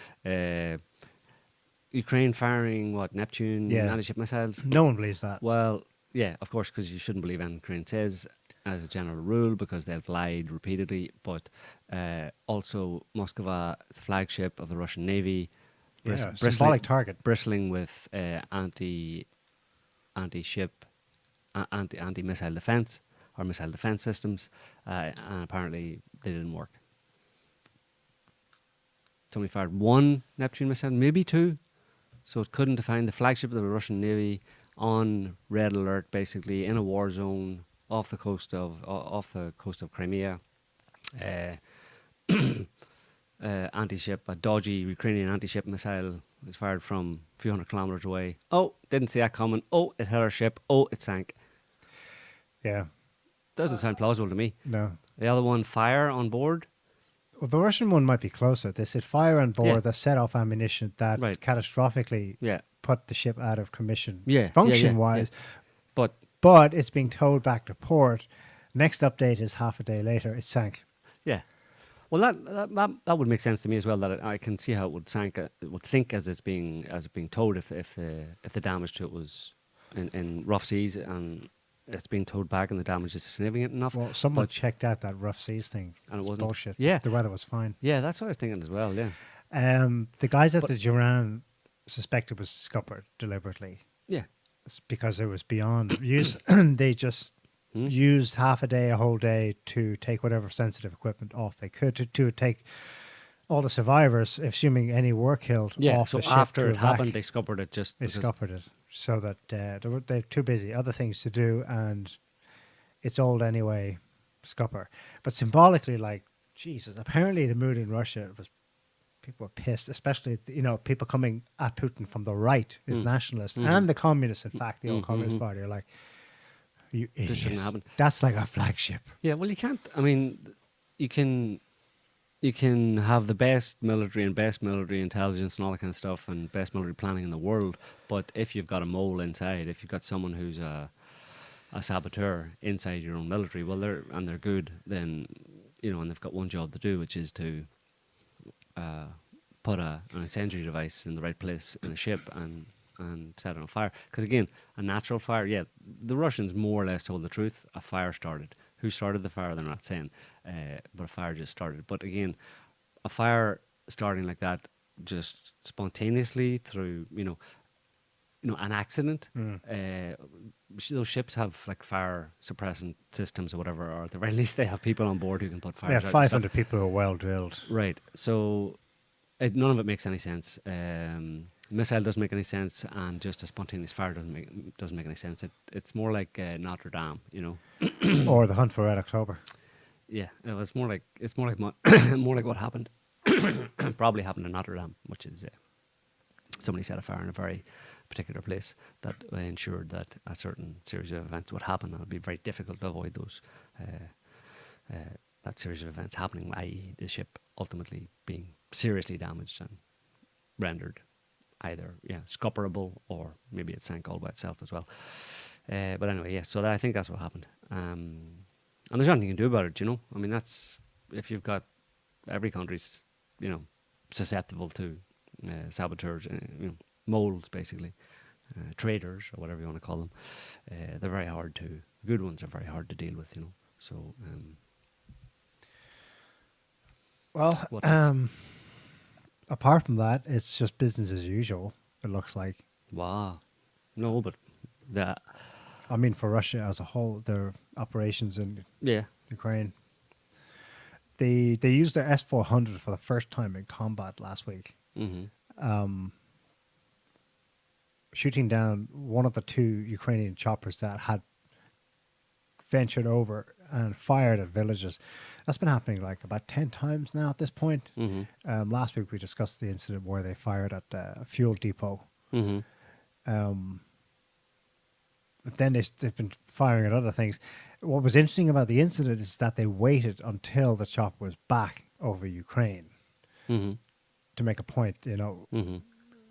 Ukraine firing Neptune anti-ship missiles. No one believes that. Well, yeah, of course, because you shouldn't believe anything Ukraine says as a general rule, because they've lied repeatedly. But also, Moskva, the flagship of the Russian Navy, symbolic target. bristling with anti-ship, anti-missile defense or missile defense systems, and apparently they didn't work. Somebody fired one Neptune missile, maybe two, so it couldn't define the flagship of the Russian Navy on red alert, basically in a war zone off the coast of Crimea. Anti-ship, a dodgy Ukrainian anti-ship missile was fired from a few hundred kilometers away. Oh, didn't see that coming. Oh, it hit our ship. Oh, it sank. Yeah. Doesn't sound plausible to me. No. The other one, fire on board. Well, the Russian one might be closer. They said fire on board Yeah. that set off ammunition that Right. catastrophically Yeah, put the ship out of commission. Yeah, Function-wise. but But it's being towed back to port. Next update is half a day later. It sank. yeah. Well, that would make sense to me as well. That I can see how it would sink as it's being towed if the damage to it was in rough seas, and it's being towed back and the damage is significant enough. Well, someone But- checked out that rough seas thing. And it It's wasn't. bullshit. Yeah. The weather was fine. Yeah, that's what I was thinking as well. Yeah, The guys at the Duran suspected was scuppered deliberately. yeah, It's because it was beyond use. They just used half a day, a whole day to take whatever sensitive equipment off they could to take all the survivors, assuming any were killed, Yeah. off So the ship after to it happened, evac. they scuppered it just They because. scuppered it so that they're too busy, other things to do, and it's old anyway, scupper. But symbolically, like, Jesus, apparently the mood in Russia was, people were pissed, especially, people coming at Putin from the right, his nationalists, and the communists, in fact, the old Communist Party are like, you idiot. This shouldn't happen. That's like our flagship. Yeah. Well, you can't. I mean, you can. You can have the best military and best military intelligence and all that kind of stuff and best military planning in the world, but if you've got a mole inside, if you've got someone who's a saboteur inside your own military, well, they're good, then and they've got one job to do, which is to put an incendiary device in the right place in a ship and set it on fire. Because again, a natural fire, yeah, the Russians more or less told the truth. A fire started. Who started the fire? They're not saying, but a fire just started. But again, a fire starting like that, just spontaneously through an accident. Those ships have like fire suppressant systems or whatever, or at the very least they have people on board who can put fires out. Yeah, and 500 stuff. people who are well drilled. Right. So none of it makes any sense. Missile doesn't make any sense, and just a spontaneous fire doesn't make any sense. It's more like Notre Dame, Or the Hunt for Red October. Yeah, it's more like more like what happened. Probably happened in Notre Dame, which is somebody set a fire in a very particular place that ensured that a certain series of events would happen, and it'd be very difficult to avoid those that series of events happening, i.e., the ship ultimately being seriously damaged and rendered either scupperable, or maybe it sank all by itself as well. But anyway, yeah. So I think that's what happened. And there's nothing you can do about it. I mean, that's if you've got every country's susceptible to saboteurs, moles basically, traitors or whatever you want to call them. They're very hard to. Good ones are very hard to deal with. So. Well, What else? apart from that, it's just business as usual, it looks like. Wow. No, but that. I mean, for Russia as a whole, their operations in Yeah. Ukraine. They used their S-400 for the first time in combat last week, shooting down one of the two Ukrainian choppers that had ventured over and fired at villages. That's been happening like about 10 times now at this point. Last week we discussed the incident where they fired at a fuel depot. But then they've been firing at other things. What was interesting about the incident is that they waited until the chopper was back over Ukraine to make a point.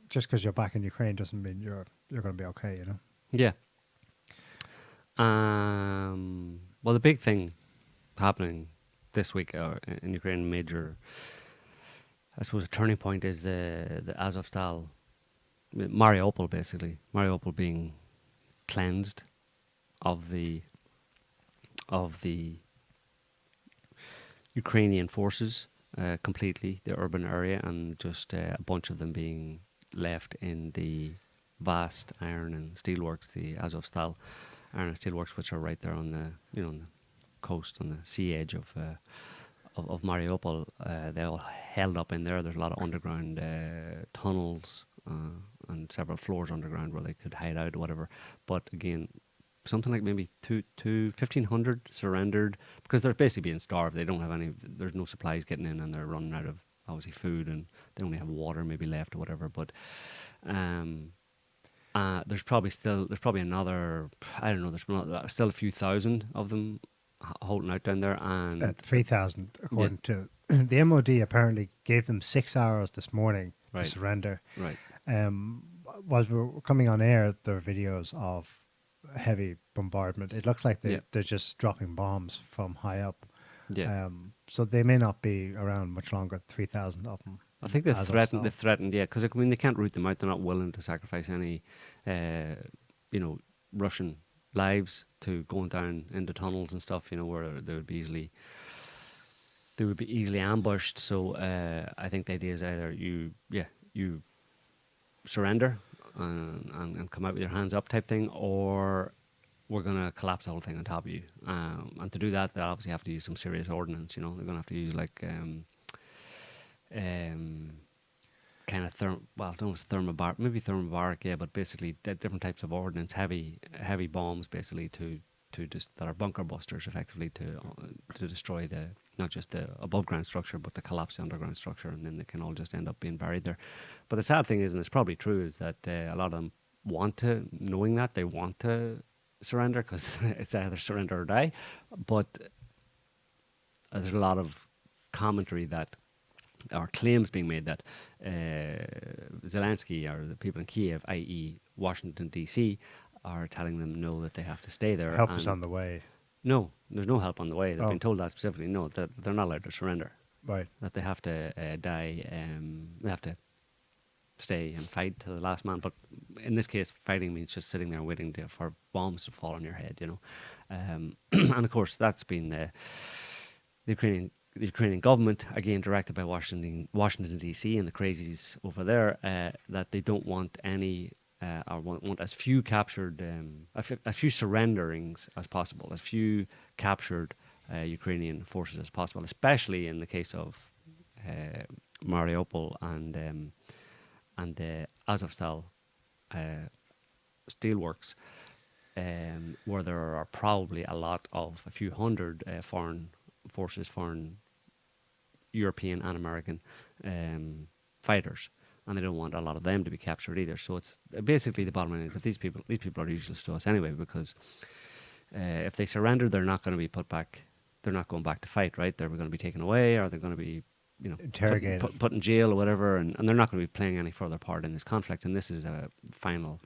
Just because you're back in Ukraine doesn't mean you're going to be okay. Yeah. Well, the big thing happening this week in Ukraine, major, I suppose, a turning point is the Azovstal, Mariupol, basically. Mariupol being cleansed of the Ukrainian forces completely, the urban area, and just a bunch of them being left in the vast iron and steelworks, the Azovstal iron and steelworks, which are right there on the on the coast, on the sea edge of Mariupol. They all held up in there. There's a lot of underground tunnels and several floors underground where they could hide out or whatever. But again, something like maybe 1,500 surrendered because they're basically being starved. They don't have any. There's no supplies getting in, and they're running out of obviously food, and they only have water maybe left or whatever. But there's probably another. I don't know. There's still a few thousand of them holding out down there, and At 3,000, according to the MOD, apparently gave them 6 hours this morning to Right. surrender. right. While we were coming on air, there are videos of heavy bombardment. It looks like they're just dropping bombs from high up. Yeah. So they may not be around much longer. 3,000 of them. I think they've as of threatened. now. They've threatened, yeah, because I mean they can't root them out. They're not willing to sacrifice any, Russian lives to going down into tunnels and stuff. Where they would be easily ambushed. So I think the idea is either you surrender and come out with your hands up type thing, or we're going to collapse the whole thing on top of you. And to do that, they obviously have to use some serious ordnance. You know, they're going to have to use like kind of don't know, it's thermobaric, maybe thermobaric, yeah, but basically different types of ordnance, heavy bombs, basically to just that are bunker busters, effectively to destroy the not just the above ground structure, but to collapse the underground structure, and then they can all just end up being buried there. But the sad thing is, and it's probably true, is that a lot of them knowing that they want to surrender because it's either surrender or die. But there's a lot of commentary that, or claims being made that Zelensky or the people in Kiev, i.e. Washington D.C., are telling them no, that they have to stay there. Help is on the way. No, there's no help on the way. They've been told that specifically. No, that they're not allowed to surrender. Right. That they have to die. They have to stay and fight to the last man. But in this case, fighting means just sitting there waiting for bombs to fall on your head. You know, and of course that's been the Ukrainian government, again directed by Washington D.C. and the crazies over there, that they don't want any or want as few captured, as few surrenderings as possible, as few captured Ukrainian forces as possible, especially in the case of Mariupol and the Azovstal steelworks, where there are probably a few hundred foreign forces, foreign European and American fighters, and they don't want a lot of them to be captured either. So it's basically, the bottom line is, if these people are useless to us anyway, because if they surrender, they're not going to be put back. They're not going back to fight, right? They're going to be taken away, or they're going to be, you know, interrogated, put in jail or whatever, and they're not going to be playing any further part in this conflict. And this is a final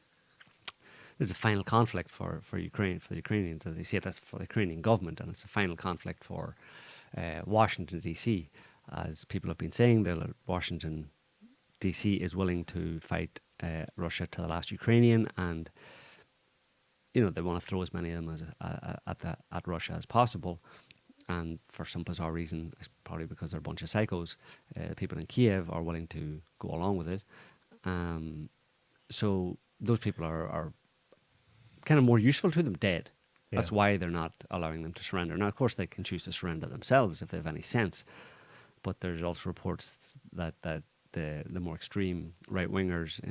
conflict for Ukraine, for the Ukrainians, as they see it, as for the Ukrainian government, and it's a final conflict for Washington D.C. As people have been saying, Washington D.C. is willing to fight Russia to the last Ukrainian, and you know, they want to throw as many of them at Russia as possible. And for some bizarre reason, it's probably because they're a bunch of psychos, people in Kiev are willing to go along with it. So those people are kind of more useful to them dead. Yeah. That's why they're not allowing them to surrender. Now, of course, they can choose to surrender themselves if they have any sense. But there's also reports that the more extreme right-wingers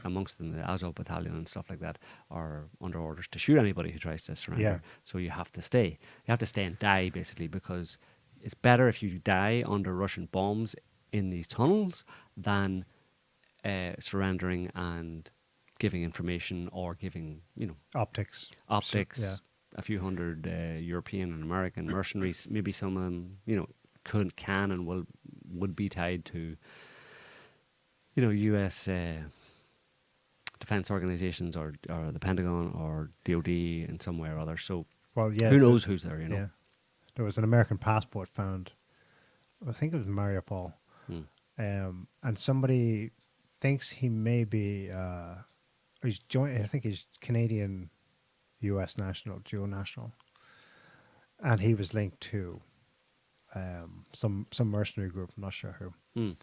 amongst them, the Azov battalion and stuff like that, are under orders to shoot anybody who tries to surrender. Yeah. So you have to stay. You have to stay and die, basically, because it's better if you die under Russian bombs in these tunnels than surrendering and giving information, or giving, you know, optics, yeah. A few hundred European and American mercenaries, maybe some of them, you know, can and would be tied to, you know, U.S. defense organizations or the Pentagon or DOD in some way or other. So, who knows who's there? You know, there was an American passport found. I think it was Mariupol, and somebody thinks he may be. I think he's Canadian, U.S. national, dual national, and he was linked to some mercenary group. I'm not sure who.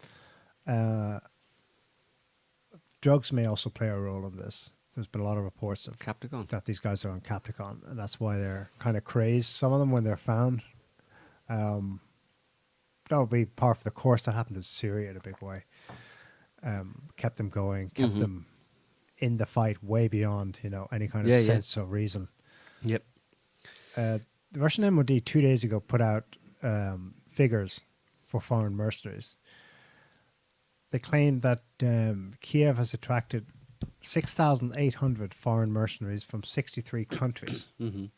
Drugs may also play a role in this. There's been a lot of reports of Capticon, that these guys are on Capticon, and that's why they're kind of crazed. Some of them, when they're found, that would be part of the course that happened in Syria in a big way. Kept them going, kept them in the fight way beyond, you know, any kind of sense or reason. Yep. The Russian MOD 2 days ago put out figures for foreign mercenaries. They claim that Kiev has attracted 6,800 foreign mercenaries from 63 countries. The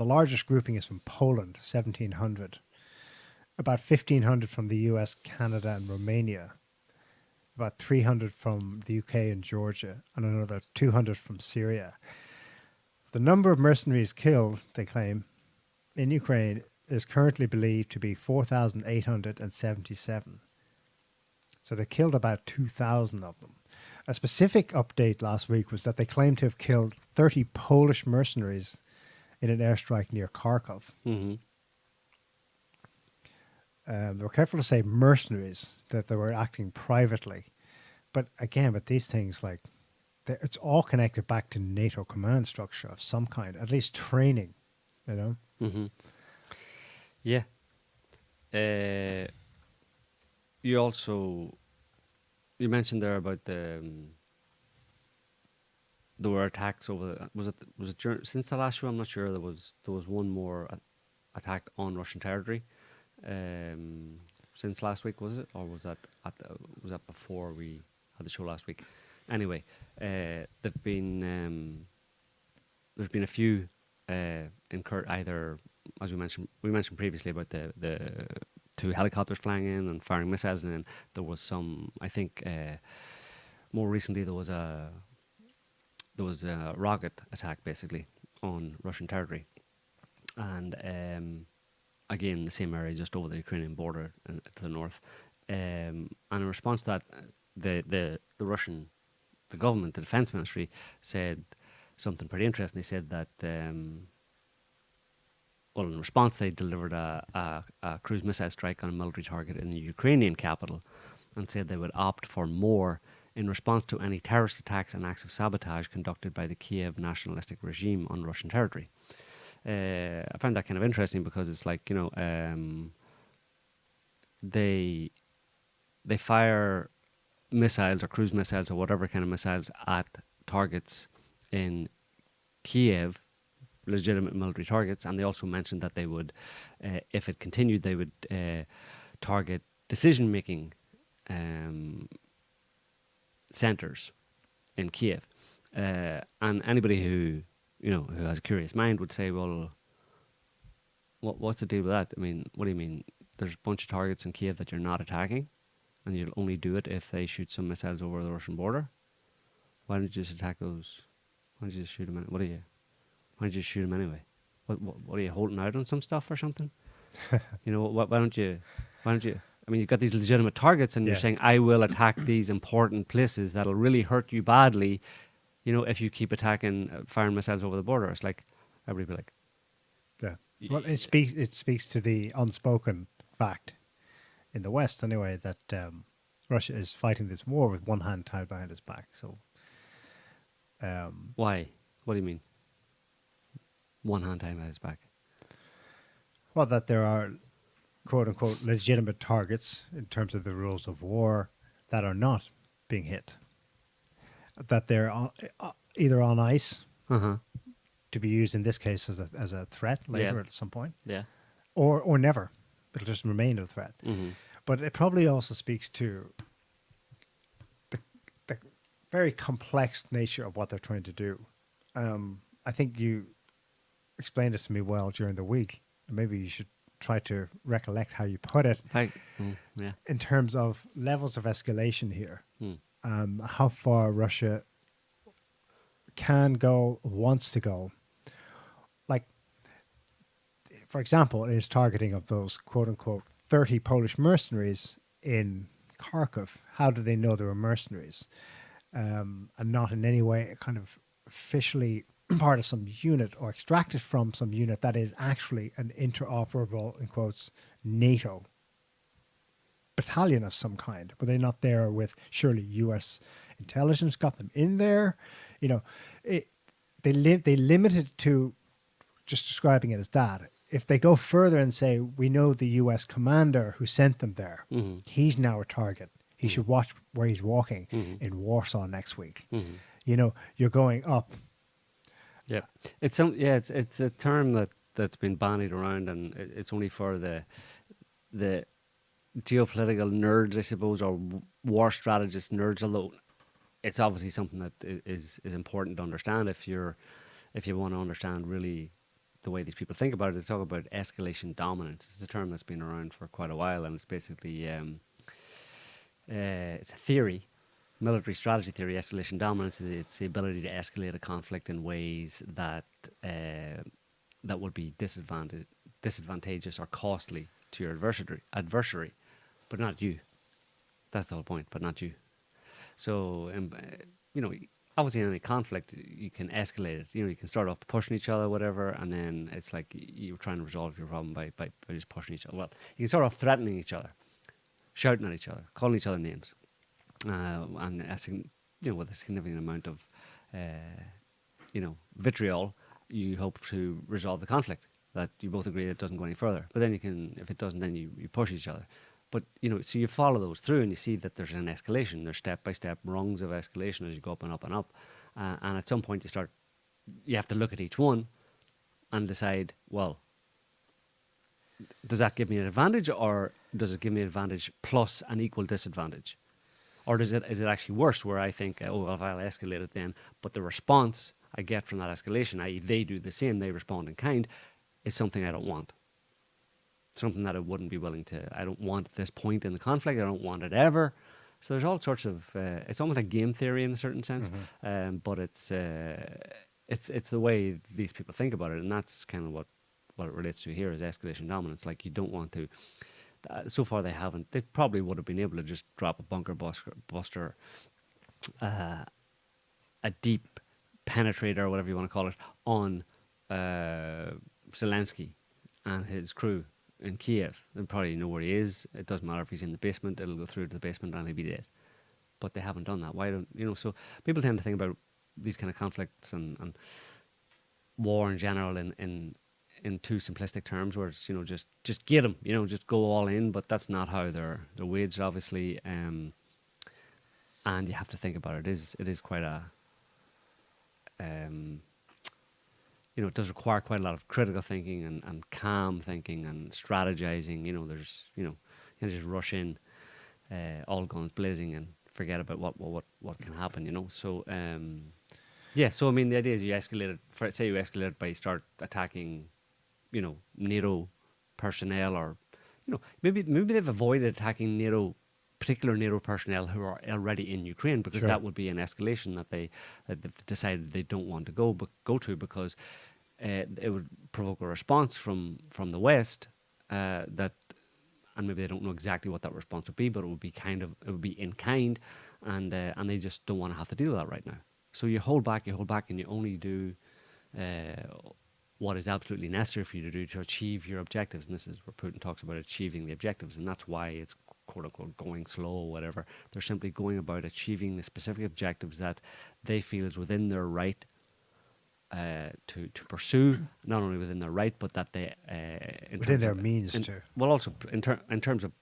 largest grouping is from Poland, 1,700. About 1,500 from the US, Canada, and Romania. About 300 from the UK and Georgia, and another 200 from Syria. The number of mercenaries killed, they claim, in Ukraine is currently believed to be 4,877. So they killed about 2,000 of them. A specific update last week was that they claimed to have killed 30 Polish mercenaries in an airstrike near Kharkov. They were careful to say mercenaries, that they were acting privately. But again, with these things, like, it's all connected back to NATO command structure of some kind, at least training, you know? Mm-hmm. Yeah. You also you mentioned there about there were attacks over. Was it since the last show? I'm not sure. There was one more attack on Russian territory since last week, was it, or was that was that before we had the show last week? Anyway, there've been there's been a few incurred either, as we mentioned previously about the two helicopters flying in and firing missiles, and then there was some, I think more recently there was a rocket attack basically on Russian territory, and again the same area just over the Ukrainian border to the north, and in response to that, the government, the defense ministry, said something pretty interesting. They said that well, in response they delivered a cruise missile strike on a military target in the Ukrainian capital, and said they would opt for more in response to any terrorist attacks and acts of sabotage conducted by the Kiev nationalistic regime on Russian territory. I found that kind of interesting because it's like, you know, they fire missiles or cruise missiles or whatever kind of missiles at targets in Kiev, legitimate military targets, and they also mentioned that they would, if it continued, they would target decision-making centers in Kiev, and anybody who who has a curious mind would say, well, what's the deal with that? I mean, what do you mean? There's a bunch of targets in Kiev that you're not attacking, and you'll only do it if they shoot some missiles over the Russian border. Why don't you just attack those? Why don't you just shoot them? Why don't you just shoot them anyway? What are you holding out on some stuff or something? Why don't you? I mean, you've got these legitimate targets, and you're saying, I will attack these important places that'll really hurt you badly, if you keep attacking, firing missiles over the border. It's like, everybody be like... Yeah. Well, it speaks to the unspoken fact, in the West anyway, that Russia is fighting this war with one hand tied behind its back. So, why? What do you mean? One hand tied behind its back? Well, that there are quote-unquote legitimate targets in terms of the rules of war that are not being hit. That they're either on ice to be used in this case as a threat later at some point, or never. It'll just remain a threat. Mm-hmm. But it probably also speaks to the very complex nature of what they're trying to do. I think you explained it to me well during the week. Maybe you should try to recollect how you put it in terms of levels of escalation here. How far Russia can go, wants to go. Like, for example, it is targeting of those quote-unquote 30 Polish mercenaries in Kharkov. How do they know they were mercenaries? And not in any way kind of officially part of some unit or extracted from some unit that is actually an interoperable, in quotes, NATO battalion of some kind. But they're not there with, surely US intelligence got them in there. They limit it to just describing it as that. If they go further and say, we know the US commander who sent them there, he's now a target. He should watch where he's walking in Warsaw next week. You're going up. Yeah, it's a term that's been bandied around, and it's only for the geopolitical nerds, I suppose, or war strategist nerds. Although it's obviously something that is important to understand if you want to understand really the way these people think about it. They talk about escalation dominance. It's a term that's been around for quite a while, and it's basically it's a theory. Military strategy theory. Escalation dominance is it's the ability to escalate a conflict in ways that that would be disadvantageous or costly to your adversary, but not you. That's the whole point, but not you. So, obviously in any conflict, you can escalate it. You can start off pushing each other, whatever, and then it's like you're trying to resolve your problem by just pushing each other. Well, you can start off threatening each other, shouting at each other, calling each other names. And with a significant amount of vitriol, you hope to resolve the conflict. That you both agree that it doesn't go any further. But then if it doesn't, then you push each other. But, so you follow those through and you see that there's an escalation. There's step-by-step rungs of escalation as you go up and up and up. And at some point you have to look at each one and decide, well, does that give me an advantage, or does it give me an advantage plus an equal disadvantage? Or is it actually worse, where I think, oh, well, I'll escalate it then, but the response I get from that escalation, i.e. they do the same, they respond in kind, is something I don't want. Something that I wouldn't be willing to, I don't want at this point in the conflict, I don't want it ever. So there's all sorts of, it's almost like game theory in a certain sense, but it's the way these people think about it, and that's kind of what it relates to here is escalation dominance. Like, you don't want to, so far they haven't, they probably would have been able to just drop a bunker buster, a deep penetrator, or whatever you want to call it, on Zelensky and his crew in Kiev. They probably know where he is. It doesn't matter if he's in the basement, it'll go through to the basement and he'll be dead. But they haven't done that. Why don't, so people tend to think about these kind of conflicts and war in general in too simplistic terms, where it's, just get them, just go all in, but that's not how they're waged, obviously. And you have to think about it. It is quite a, it does require quite a lot of critical thinking and calm thinking and strategizing. There's, you just rush in, all guns blazing, and forget about what can happen. So, so I mean, the idea is you escalate it. Say you escalate it by start attacking, NATO personnel, or, maybe they've avoided attacking particular NATO personnel who are already in Ukraine, because that would be an escalation that they've decided they don't want to go to, because it would provoke a response from the West, that, and maybe they don't know exactly what that response would be, but it would be in kind, and they just don't want to have to deal with that right now. So you hold back, and you only do what is absolutely necessary for you to do to achieve your objectives. And this is where Putin talks about achieving the objectives, and that's why it's quote unquote going slow or whatever. They're simply going about achieving the specific objectives that they feel is within their right to pursue, not only within their right, but that they within their means too. Well, also in terms of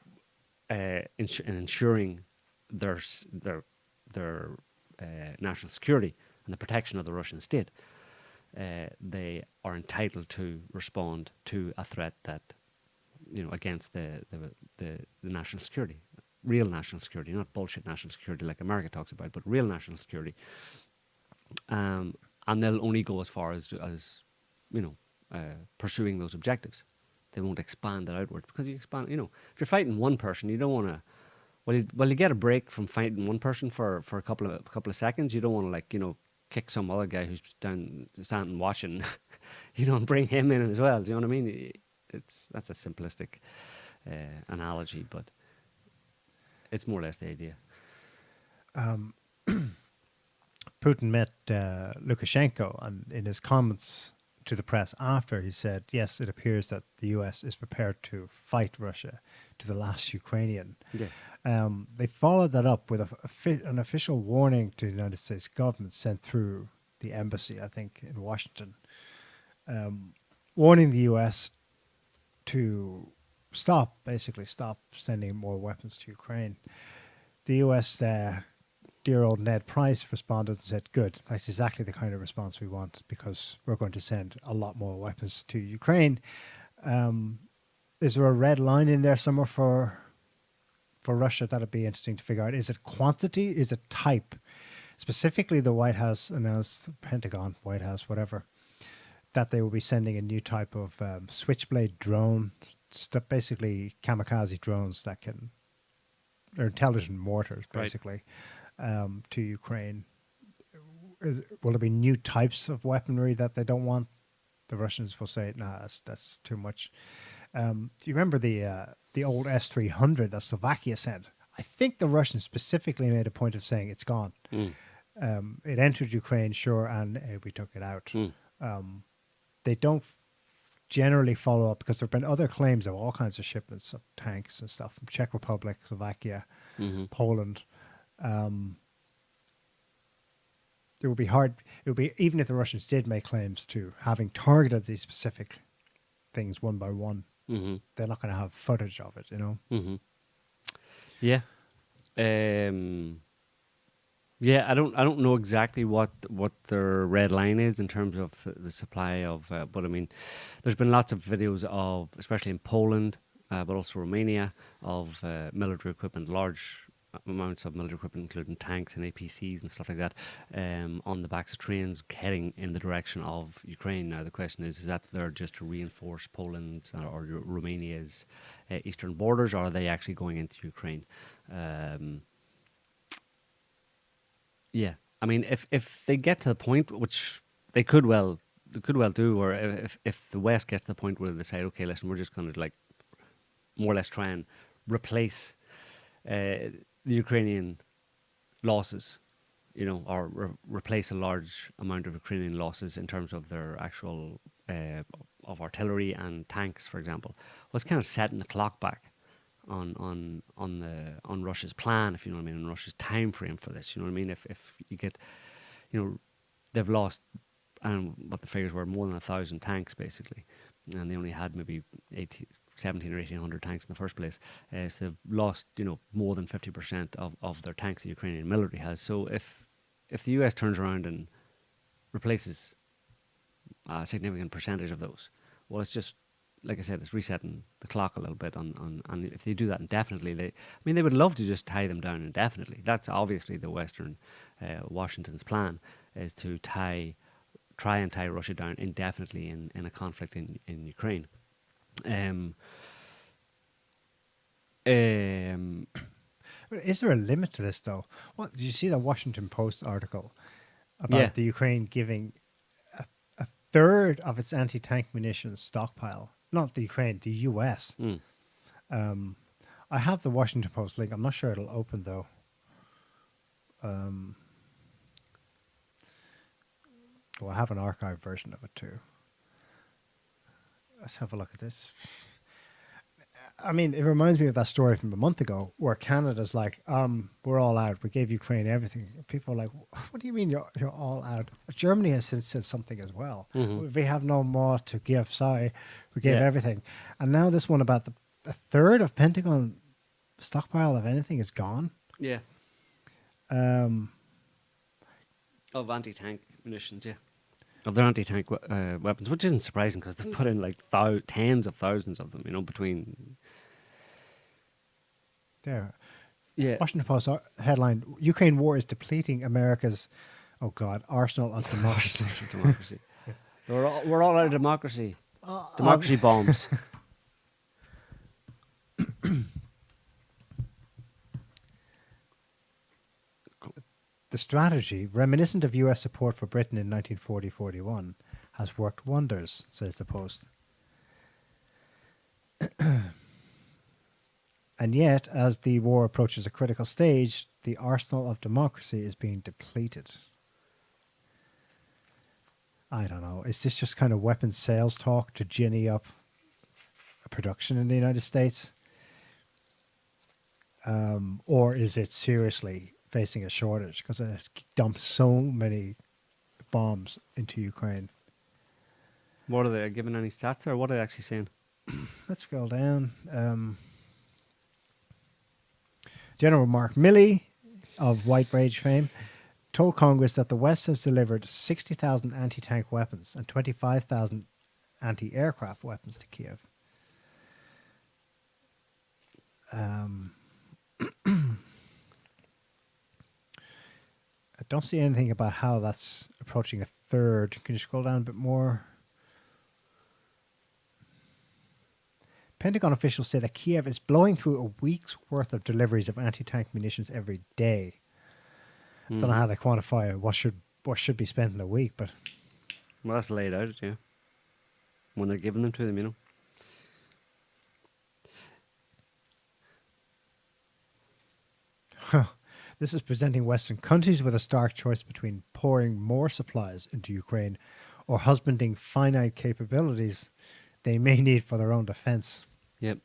ensuring their national security and the protection of the Russian state. They are entitled to respond to a threat that, against the national security, real national security, not bullshit national security like America talks about, but real national security. And they'll only go as far as pursuing those objectives. They won't expand it outwards, because you expand. If you're fighting one person, you don't want to. Well, you get a break from fighting one person for a couple of seconds. You don't want to kick some other guy who's down standing watching, and bring him in as well. Do you know what I mean? That's a simplistic analogy, but it's more or less the idea. Putin met Lukashenko, and in his comments to the press after, he said, yes, it appears that the US is prepared to fight Russia to the last Ukrainian. Yeah. They followed that up with an official warning to the United States government sent through the embassy, I think, in Washington, warning the US to stop sending more weapons to Ukraine. The US, dear old Ned Price, responded and said, good, that's exactly the kind of response we want, because we're going to send a lot more weapons to Ukraine. Is there a red line in there somewhere for Russia? That'd be interesting to figure out. Is it quantity? Is it type? Specifically, the White House announced, Pentagon, White House, whatever, that they will be sending a new type of switchblade drone, basically kamikaze drones that they're intelligent mortars, basically, to Ukraine. Will there be new types of weaponry that they don't want? The Russians will say, nah, that's too much. Do you remember the old S-300 that Slovakia sent? I think the Russians specifically made a point of saying it's gone. It entered Ukraine, sure, and we took it out. They don't generally follow up, because there have been other claims of all kinds of shipments of tanks and stuff from Czech Republic, Slovakia, Poland. it would be hard. It would be, even if the Russians did make claims to having targeted these specific things one by one, they're not going to have footage of it, you know? Yeah. Yeah, I don't know exactly what their red line is in terms of the supply of, but I mean, there's been lots of videos of, especially in Poland, but also Romania, of military equipment, large amounts of military equipment, including tanks and APCs and stuff like that, on the backs of trains heading in the direction of Ukraine. Now, the question is that there just to reinforce Poland's or Romania's eastern borders, or are they actually going into Ukraine? Yeah, I mean, if they get to the point, which they could well do, or if the West gets to the point where they decide, okay, listen, we're just going to like more or less try and replace the Ukrainian losses, you know, or replace a large amount of Ukrainian losses in terms of their actual of artillery and tanks, for example, was kind of setting the clock back on Russia's plan, if you know what I mean, on Russia's time frame for this. You know what I mean? If you get, you know, they've lost, and what the figures were, more than 1,000 tanks basically, and they only had maybe 17 or 1,800 tanks in the first place. So they've lost, you know, more than 50% of their tanks the Ukrainian military has. So if the US turns around and replaces a significant percentage of those, well, it's just, like I said, it's resetting the clock a little bit and if they do that indefinitely, they would love to just tie them down indefinitely. That's obviously the Western, Washington's plan, is to try and tie Russia down indefinitely in a conflict in Ukraine. Is there a limit to this, though? What did you see the Washington Post article about the Ukraine giving a third of its anti-tank munitions stockpile? Not the Ukraine, the US. I have the Washington Post link. I'm not sure it'll open, though. I have an archived version of it, too. Let's have a look at this. I mean, it reminds me of that story from a month ago where Canada's like, we're all out. We gave Ukraine everything. People are like, what do you mean you're all out? Germany has since said something as well. We have no more to give. Sorry, we gave everything. And now this one about a third of Pentagon stockpile of anything is gone. Yeah. Of anti-tank munitions, yeah. Of their anti-tank weapons, which isn't surprising because they've put in like tens of thousands of them, you know, between... There. Yeah. Washington Post headline, Ukraine war is depleting America's, arsenal of democracy. Democracy. We're all out of democracy. Democracy bombs. The strategy, reminiscent of US support for Britain in 1940-41, has worked wonders, says the Post. And yet, as the war approaches a critical stage, the arsenal of democracy is being depleted. I don't know. Is this just kind of weapons sales talk to ginny up a production in the United States? Or is it seriously facing a shortage because it has dumped so many bombs into Ukraine? What are they giving any stats, or what are they actually saying? Let's scroll down. General Mark Milley of White Rage fame told Congress that the West has delivered 60,000 anti-tank weapons and 25,000 anti-aircraft weapons to Kiev. I don't see anything about how that's approaching a third. Can you scroll down a bit more? Pentagon officials say that Kiev is blowing through a week's worth of deliveries of anti-tank munitions every day. I don't know how they quantify it, what should be spent in a week, but... Well, that's laid out, yeah. When they're giving them to them, you know. This is presenting Western countries with a stark choice between pouring more supplies into Ukraine or husbanding finite capabilities they may need for their own defense. Yep.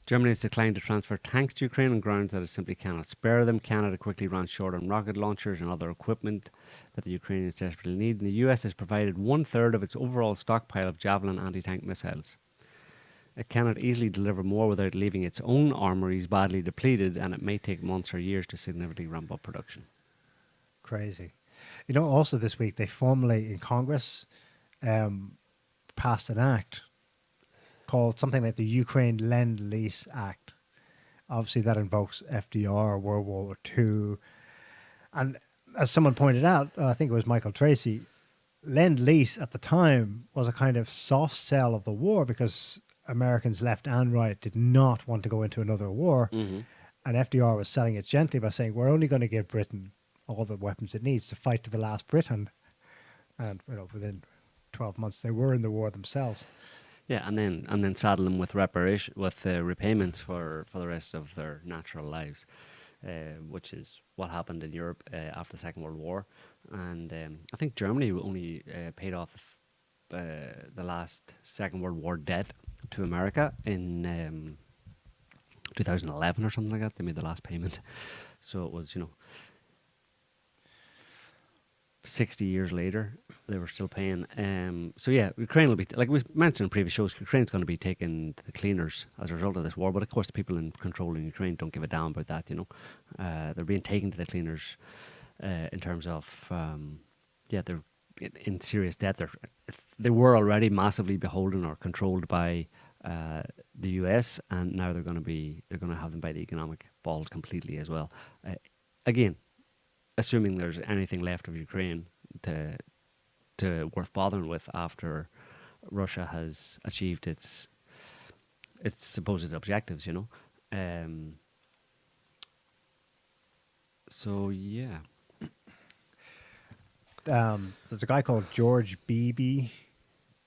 Germany has declined to transfer tanks to Ukraine on grounds that it simply cannot spare them. Canada quickly ran short on rocket launchers and other equipment that the Ukrainians desperately need. And the US has provided 1/3 of its overall stockpile of Javelin anti-tank missiles. It cannot easily deliver more without leaving its own armories badly depleted, and it may take months or years to significantly ramp up production. Crazy. You know, also this week they formally in Congress passed an act called something like the Ukraine Lend-Lease Act. Obviously, that invokes FDR, World War II. And as someone pointed out, I think it was Michael Tracy, Lend-Lease at the time was a kind of soft sell of the war because Americans left and right did not want to go into another war. Mm-hmm. And FDR was selling it gently by saying, we're only going to give Britain all the weapons it needs to fight to the last Briton. And within 12 months, they were in the war themselves. Yeah, and then saddle them with repayments for the rest of their natural lives, which is what happened in Europe after the Second World War. And I think Germany only paid off the last Second World War debt to America in 2011 or something like that. They made the last payment, so it was 60 years later, they were still paying. So yeah, Ukraine will be, like we mentioned in previous shows, Ukraine's going to be taking the cleaners as a result of this war. But of course, the people in control in Ukraine don't give a damn about that. They're being taken to the cleaners in terms of, they're in serious debt. They were already massively beholden or controlled by the US, and now they're going to have them by the economic balls completely as well. Again, assuming there's anything left of Ukraine to worth bothering with after Russia has achieved its supposed objectives, So yeah. There's a guy called George Beebe,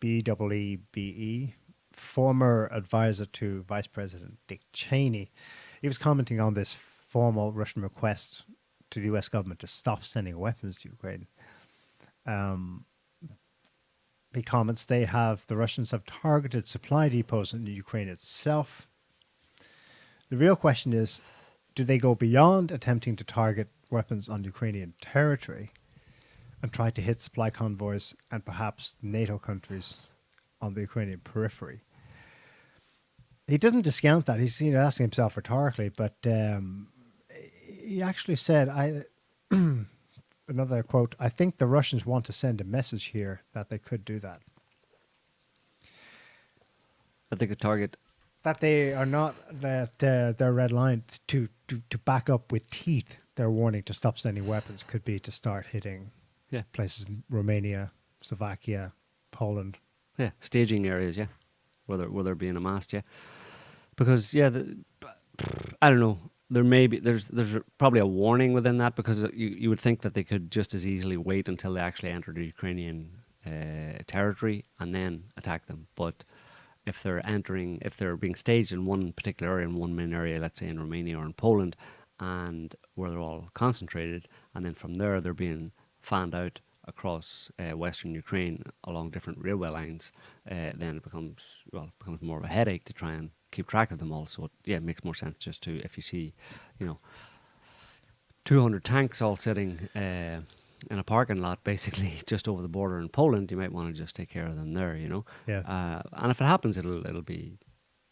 B-E-E-B-E, former advisor to Vice President Dick Cheney. He was commenting on this formal Russian request to the US government to stop sending weapons to Ukraine. He comments the Russians have targeted supply depots in Ukraine itself. The real question is, do they go beyond attempting to target weapons on Ukrainian territory and try to hit supply convoys and perhaps NATO countries on the Ukrainian periphery? He doesn't discount that. He's asking himself rhetorically, but he actually said, another quote, I think the Russians want to send a message here that they could do that. That they could target. That they are not, that their red line to back up with teeth their warning to stop sending weapons could be to start hitting places in Romania, Slovakia, Poland. Yeah, staging areas, where they're being amassed, because I don't know. There's probably a warning within that, because you would think that they could just as easily wait until they actually enter the Ukrainian territory and then attack them. But if they're being staged in one particular area, in one main area, let's say in Romania or in Poland, and where they're all concentrated, and then from there they're being fanned out across western Ukraine along different railway lines, then it becomes more of a headache to try and keep track of them all. So it makes more sense just to, if you see 200 tanks all sitting in a parking lot basically just over the border in Poland, you might want to just take care of them there, and if it happens, it'll be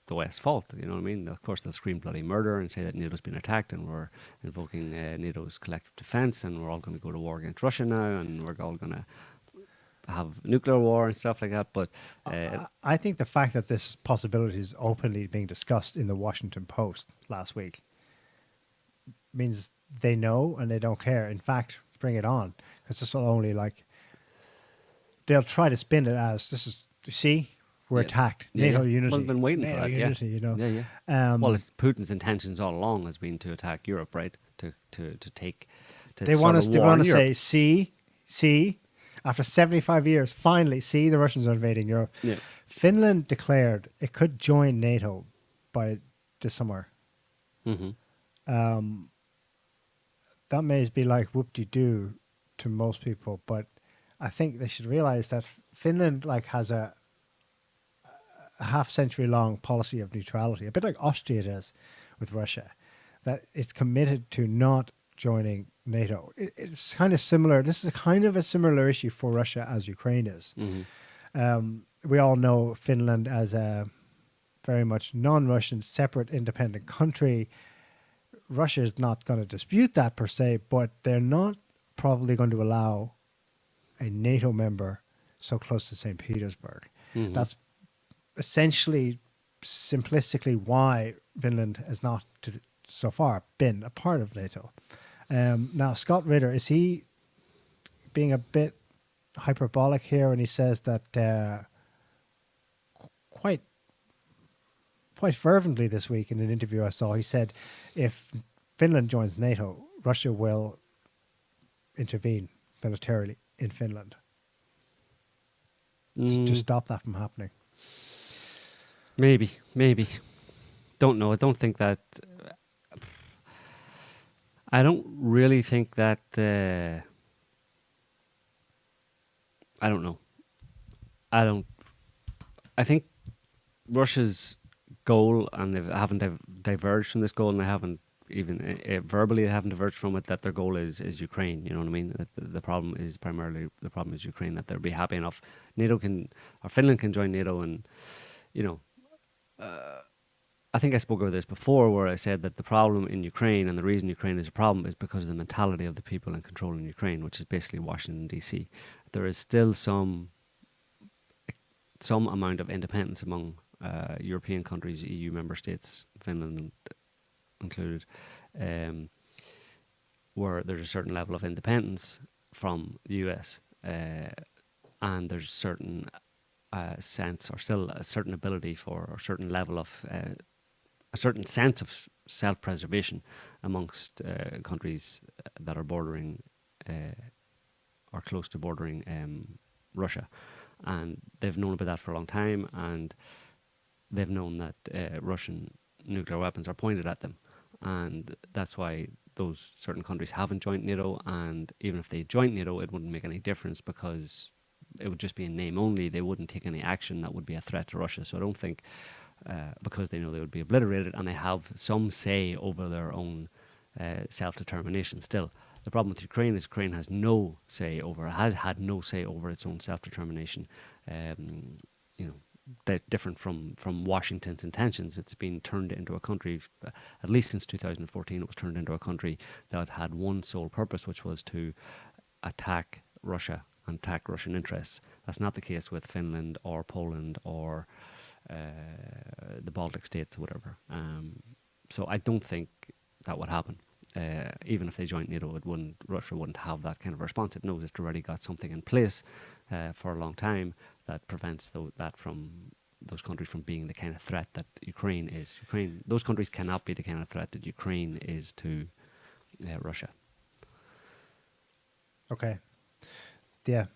the West's fault, you know what I mean? Of course they'll scream bloody murder and say that NATO's been attacked and we're invoking NATO's collective defense and we're all going to go to war against Russia now and we're all going to have nuclear war and stuff like that. But I think the fact that this possibility is openly being discussed in the Washington Post last week means they know and they don't care. In fact, bring it on, because this will only they'll try to spin it as this is, see, we're attacked. NATO unity. Well, I've been waiting NATO for that. Unity, Well, it's Putin's intentions all along has been to attack Europe, right? To take. They want to say, see. After 75 years, finally, see, the Russians are invading Europe. Yeah. Finland declared it could join NATO by this summer. Mm-hmm. That may be like whoop-de-doo to most people, but I think they should realize that Finland has a a half-century-long policy of neutrality, a bit like Austria does with Russia, that it's committed to not joining NATO. It's kind of similar. This is kind of a similar issue for Russia as Ukraine is. We all know Finland as a very much non-Russian, separate, independent country. Russia is not going to dispute that per se, but they're not probably going to allow a NATO member so close to St. Petersburg. That's essentially, simplistically, why Finland has not, so far, been a part of NATO. Now, Scott Ritter, is he being a bit hyperbolic here when he says that quite fervently this week in an interview I saw, he said if Finland joins NATO, Russia will intervene militarily in Finland to stop that from happening? Maybe. Don't know. I don't think that. I don't really think that. I don't know. I think Russia's goal, and they haven't diverged from this goal, and they haven't even verbally they haven't diverged from it, that their goal is Ukraine. You know what I mean? That the problem is Ukraine. That they'll be happy enough. Finland can join NATO, and I think I spoke about this before, where I said that the problem in Ukraine, and the reason Ukraine is a problem, is because of the mentality of the people in control in Ukraine, which is basically Washington D.C. There is still some amount of independence among European countries, EU member states, Finland included, where there's a certain level of independence from the US, and there's a certain sense, or still a certain ability for, a certain level of, a certain sense of self-preservation amongst countries that are bordering or close to bordering Russia. And they've known about that for a long time, and they've known that Russian nuclear weapons are pointed at them. And that's why those certain countries haven't joined NATO, and even if they joined NATO, it wouldn't make any difference, because it would just be in name only. They wouldn't take any action that would be a threat to Russia. So I don't think, because they know they would be obliterated, and they have some say over their own self-determination still. The problem with Ukraine is Ukraine has no say over, has had no say over its own self-determination. Different from Washington's intentions. It's been turned into a country, at least since 2014, it was turned into a country that had one sole purpose, which was to attack Russia and attack Russian interests. That's not the case with Finland or Poland or the Baltic states or whatever. So I don't think that would happen. Even if they joined NATO, Russia wouldn't have that kind of response. It knows it's already got something in place for a long time that prevents those countries from being the kind of threat that Ukraine is. Those countries cannot be the kind of threat that Ukraine is to Russia. Okay. Yeah.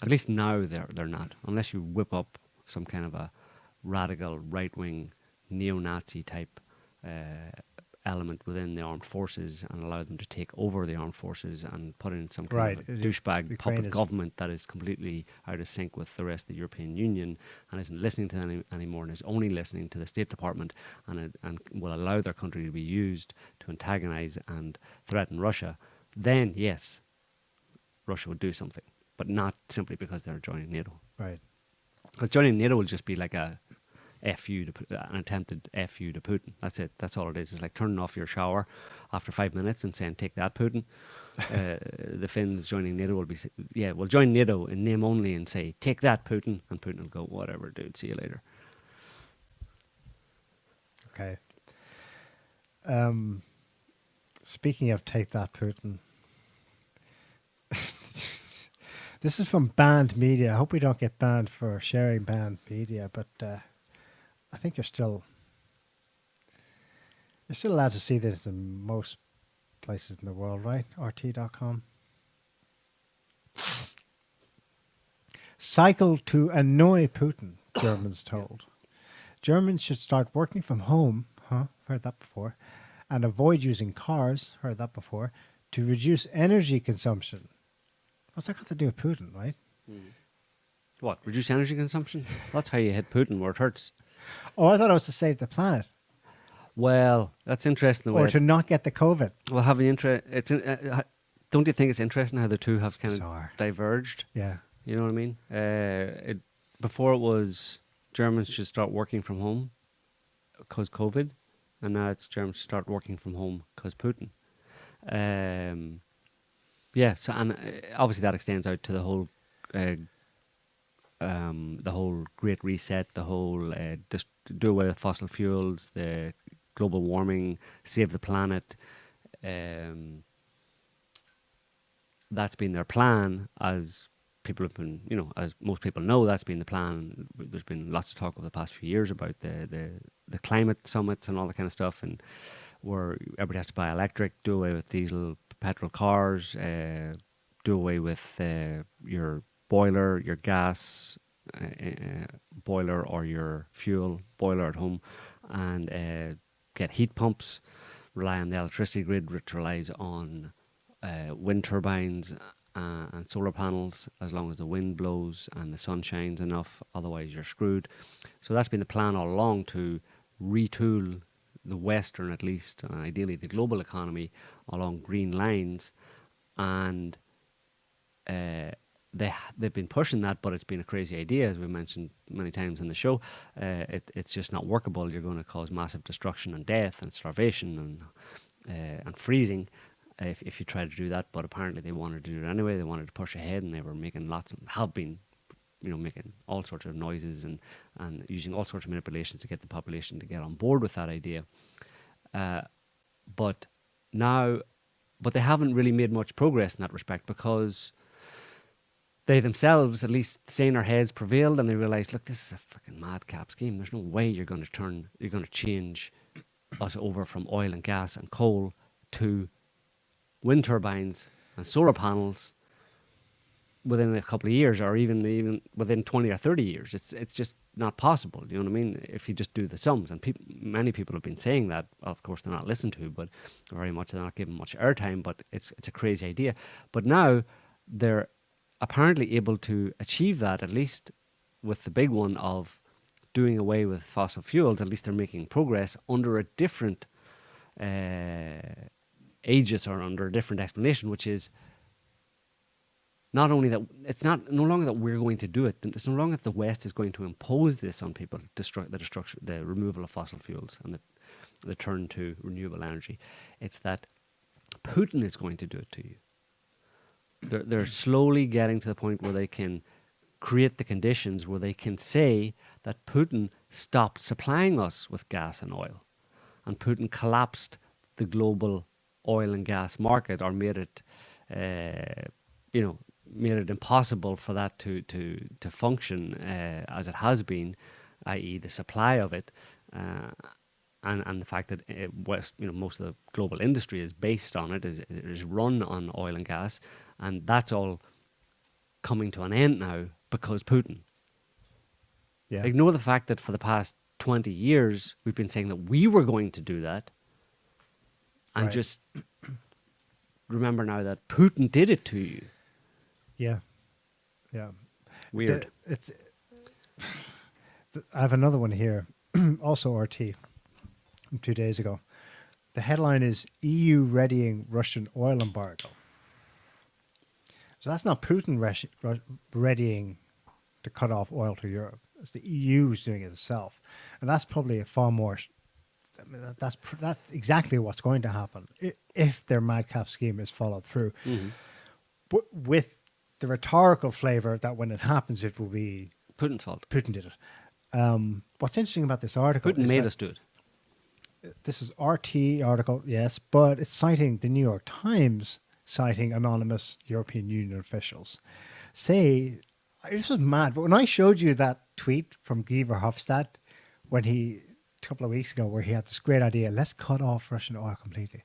At least now they're not, unless you whip up some kind of a radical right-wing neo-Nazi type element within the armed forces and allow them to take over the armed forces and put in some kind of a douchebag puppet government that is completely out of sync with the rest of the European Union and isn't listening to them anymore, and is only listening to the State Department, and will allow their country to be used to antagonize and threaten Russia. Then yes, Russia would do something, but not simply because they're joining NATO. Right. Because joining NATO will just be like an attempted FU to Putin. That's it. That's all it is. It's like turning off your shower after 5 minutes and saying, take that, Putin. The Finns joining NATO will be, we'll join NATO in name only and say, take that, Putin. And Putin will go, whatever, dude, see you later. Okay. Speaking of take that, Putin. This is from banned media. I hope we don't get banned for sharing banned media, but I think you're still allowed to see this in most places in the world, right? RT.com. Cycle to annoy Putin, Germans told. Germans should start working from home, heard that before, and avoid using cars, heard that before, to reduce energy consumption. What's that got to do with Putin, right? What? Reduce energy consumption? That's how you hit Putin where it hurts. Oh, I thought it was to save the planet Well, that's interesting. The way or to not get the COVID. well, have you don't you think it's interesting how the two have kind Bizarre. of diverged? Yeah. You know what I mean? Before it was Germans should start working from home because COVID, and now it's Germans should start working from home because Putin. Yeah. So and obviously that extends out to the whole Great Reset, the whole just do away with fossil fuels, the global warming, save the planet. That's been their plan, as people have been, as most people know, that's been the plan. There's been lots of talk over the past few years about the climate summits and all that kind of stuff, and where everybody has to buy electric, do away with diesel, petrol cars, do away with your boiler, your gas boiler, or your fuel boiler at home, and get heat pumps, rely on the electricity grid, which relies on wind turbines and solar panels, as long as the wind blows and the sun shines enough, otherwise you're screwed. So that's been the plan all along, to retool the Western, at least, ideally the global economy, along green lines. And they've been pushing that, but it's been a crazy idea, as we mentioned many times in the show. It's just not workable. You're going to cause massive destruction and death and starvation and freezing if you try to do that. But apparently they wanted to do it anyway. They wanted to push ahead, and they were making making all sorts of noises and using all sorts of manipulations to get the population to get on board with that idea. But they haven't really made much progress in that respect, because they themselves, at least say in their heads, prevailed, and they realised, look, this is a freaking madcap scheme. There's no way you're going to change us over from oil and gas and coal to wind turbines and solar panels within a couple of years, or even within 20 or 30 years. It's just not possible. You know what I mean? If you just do the sums, and many people have been saying that. Of course, they're not listened to, but very much they're not given much airtime. But it's a crazy idea. But now they're apparently able to achieve that, at least with the big one of doing away with fossil fuels. At least they're making progress under a different aegis, or under a different explanation, which is not only that it's no longer that we're going to do it. It's no longer that the West is going to impose this on people, the removal of fossil fuels and the turn to renewable energy. It's that Putin is going to do it to you. They're slowly getting to the point where they can create the conditions where they can say that Putin stopped supplying us with gas and oil, and Putin collapsed the global oil and gas market, or made it, made it impossible for that to function as it has been, i.e., the supply of it, and the fact that most of the global industry is based on it, is run on oil and gas, and that's all coming to an end now because Putin. Yeah. Ignore the fact that for the past 20 years we've been saying that we were going to do that, and Right. just remember now that Putin did it to you. Yeah. Yeah. Weird. I have another one here, also RT, from 2 days ago. The headline is EU readying Russian oil embargo. So that's not Putin readying to cut off oil to Europe. It's the EU who's doing it itself. And that's probably a far more... that's exactly what's going to happen if their madcap scheme is followed through. Mm-hmm. But with the rhetorical flavour that when it happens, it will be... Putin's fault. Putin did it. What's interesting about this article Putin is made that us do it. this is RT article, yes, but it's citing the New York Times, citing anonymous European Union officials. This was mad, but when I showed you that tweet from Guy Verhofstadt, when a couple of weeks ago, where he had this great idea, let's cut off Russian oil completely.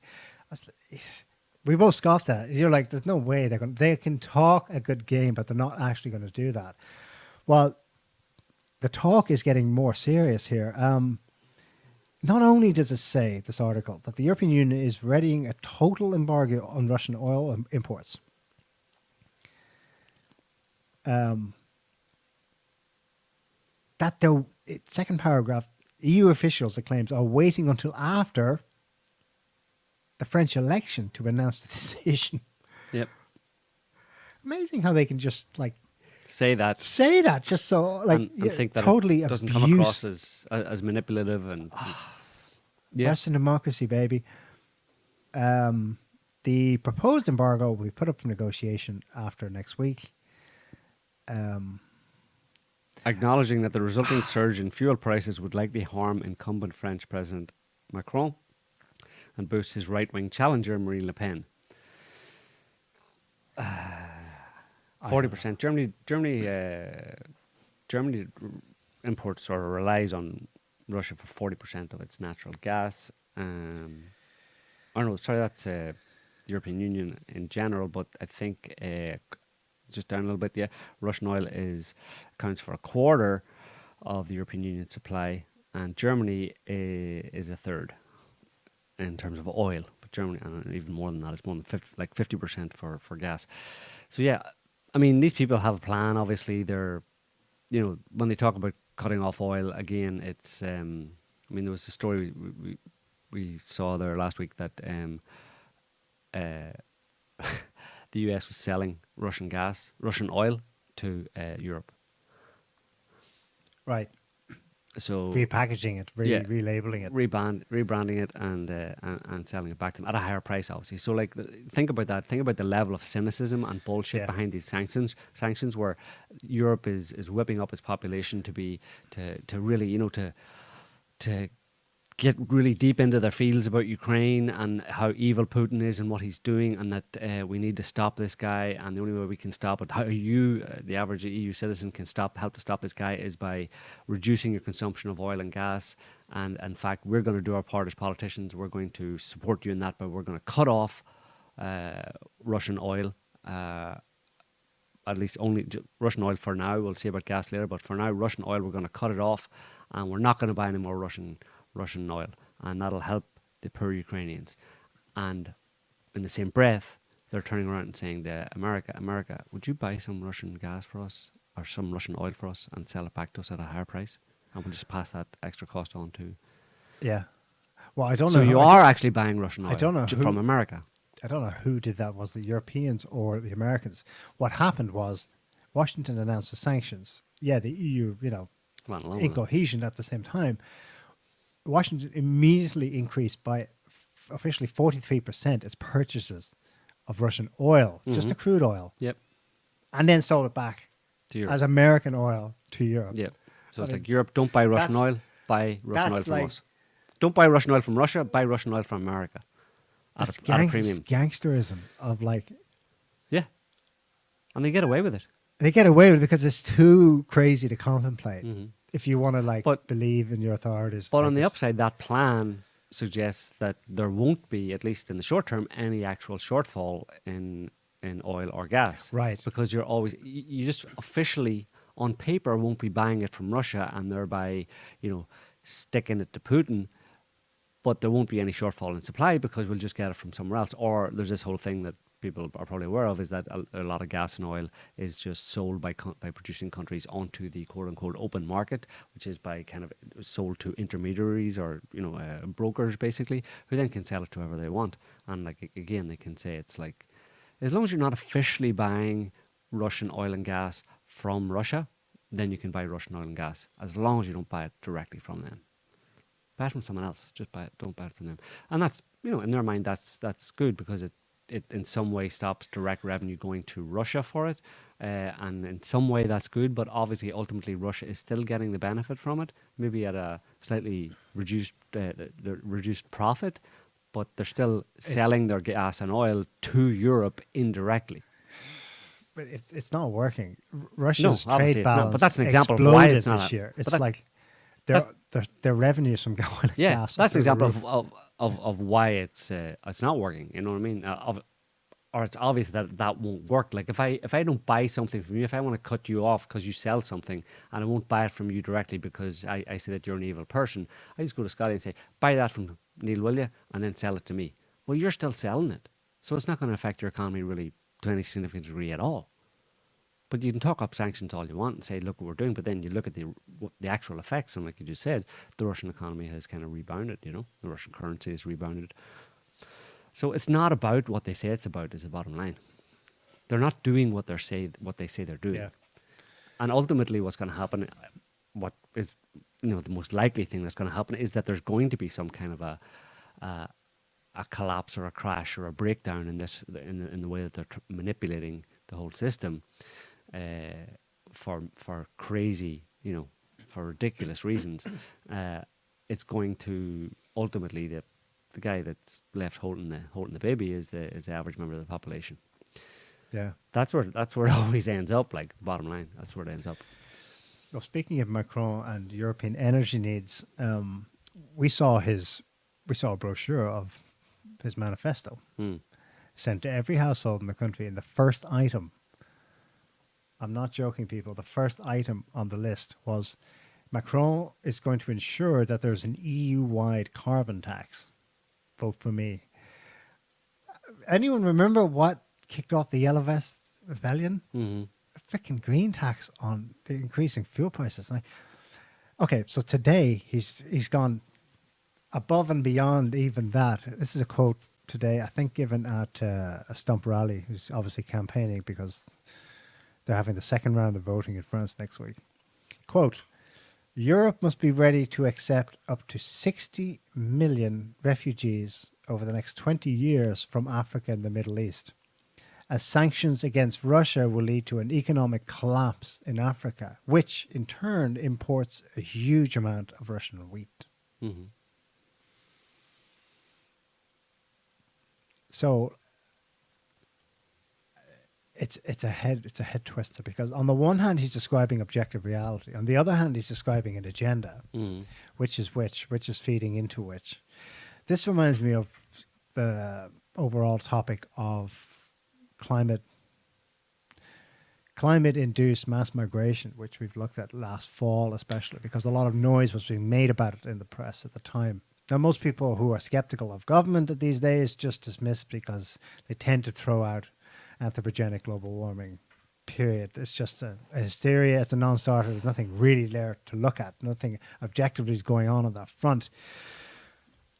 We both scoffed at it. You're like, there's no way they can talk a good game, but they're not actually going to do that. Well, the talk is getting more serious here. Not only does it say, this article, that the European Union is readying a total embargo on Russian oil imports. that the second paragraph, EU officials, it claims, are waiting until after the French election to announce the decision. Yep. Amazing how they can just like Say that say that just so like and think that totally it doesn't come abuse across as manipulative and yeah. Western democracy, baby. The proposed embargo will be put up for negotiation after next week. Acknowledging that the resulting surge in fuel prices would likely harm incumbent French President Macron and boost his right-wing challenger Marine Le Pen. 40%. Germany imports or relies on Russia for 40% of its natural gas. That's the European Union in general, but I think just down a little bit, yeah, Russian oil accounts for a quarter of the European Union supply, and Germany is a third in terms of oil. But Germany, and even more than that, it's more than 50% for gas. So yeah, I mean, these people have a plan. Obviously, they're, when they talk about cutting off oil again, it's. There was a story we saw there last week that the US was selling Russian oil to Europe. right. So Repackaging it, relabeling it. rebranding it, and selling it back to them at a higher price, obviously. So, like, think about that. Think about the level of cynicism and bullshit behind these sanctions. Sanctions where Europe is whipping up its population to really, to get really deep into their feels about Ukraine and how evil Putin is and what he's doing, and that we need to stop this guy, and the only way we can stop it, how you, the average EU citizen, can help to stop this guy is by reducing your consumption of oil and gas. And in fact, we're going to do our part as politicians. We're going to support you in that, but we're going to cut off Russian oil, at least only Russian oil for now. We'll see about gas later, but for now, Russian oil, we're going to cut it off, and we're not going to buy any more Russian oil, and that'll help the poor Ukrainians. And in the same breath, they're turning around and saying to America, would you buy some Russian gas for us or some Russian oil for us and sell it back to us at a higher price, and we'll just pass that extra cost on to. Yeah. Well, I don't know. So you are actually buying Russian oil I don't know from America. I don't know who did that. Was the Europeans or the Americans? What happened was Washington announced the sanctions. Yeah, the EU, in cohesion at the same time. Washington immediately increased by officially 43% its purchases of Russian oil, just the crude oil. Yep. And then sold it back To Europe. as American oil to Europe. Yep. So it's like Europe, don't buy Russian that's- oil, buy Russian oil that's from like- us. Don't buy Russian oil from Russia, buy Russian oil from America. That's At a premium. gangsterism of like, Yeah. And they get away with it. they get away with it because it's too crazy to contemplate. Mhm. If you want to But- believe in your authorities. But take on the this- upside, that plan suggests that there won't be, at least in the short term, any actual shortfall in oil or gas. Right. Because you just officially, on paper, won't be buying it from Russia and thereby, sticking it to Putin. But there won't be any shortfall in supply because we'll just get it from somewhere else. Or there's this whole thing that people are probably aware of, is that a lot of gas and oil is just sold by producing countries onto the quote-unquote open market, which is by kind of sold to intermediaries or brokers basically, who then can sell it to whoever they want. And like again, they can say it's like, as long as you're not officially buying Russian oil and gas from Russia, then you can buy Russian oil and gas, as long as you don't buy it directly from them. Buy it from someone else, just buy it, don't buy it from them. And that's, in their mind, that's good because it in some way stops direct revenue going to Russia for it, and in some way that's good, but obviously ultimately Russia is still getting the benefit from it, maybe at a slightly reduced profit, but they're still selling their gas and oil to Europe indirectly. But it's not working. Russia's obviously trade it's not, balance but that's an example of why exploded it's not this year. It's but like that's- their revenues from going to Yeah, gas. that's an was through the example roof. of why it's not working. You know what I mean? Or it's obvious that won't work. Like if I don't buy something from you, if I want to cut you off because you sell something, and I won't buy it from you directly because I say that you're an evil person, I just go to Scotty and say, buy that from Neil, will you? And then sell it to me. Well, you're still selling it, so it's not going to affect your economy really to any significant degree at all. But you can talk up sanctions all you want and say, look what we're doing. But then you look at the actual effects, and like you just said, the Russian economy has kind of rebounded. You know, the Russian currency has rebounded. So it's not about what they say it's about. Is the bottom line. They're not doing what they say they're doing. Yeah. And ultimately, what's going to happen, what is the most likely thing that's going to happen, is that there's going to be some kind of a collapse or a crash or a breakdown in this in the way that they're manipulating the whole system for crazy, for ridiculous reasons. It's going to ultimately the guy that's left holding the baby is the average member of the population. Yeah. That's where it always ends up. Like, bottom line, that's where it ends up. Well, speaking of Macron and European energy needs, we saw a brochure of his manifesto sent to every household in the country, and the first item, I'm not joking, people, the first item on the list was Macron is going to ensure that there's an EU-wide carbon tax. Vote for me. Anyone remember what kicked off the Yellow Vest Rebellion? Mm-hmm. A freaking green tax on the increasing fuel prices. Okay, so today he's gone above and beyond even that. This is a quote today, I think, given at a stump rally, who's obviously campaigning because they're having the second round of voting in France next week. Quote, Europe must be ready to accept up to 60 million refugees over the next 20 years from Africa and the Middle East, as sanctions against Russia will lead to an economic collapse in Africa, which in turn imports a huge amount of Russian wheat. Mm-hmm. So it's a head twister, because on the one hand he's describing objective reality, on the other hand he's describing an agenda, which is feeding into which. This reminds me of the overall topic of climate-induced mass migration, which we've looked at last fall, especially because a lot of noise was being made about it in the press at the time. Now, most people who are skeptical of government these days just dismiss it because they tend to throw out anthropogenic global warming, period. It's just a hysteria. It's a non-starter. There's nothing really there to look at. Nothing objectively is going on that front.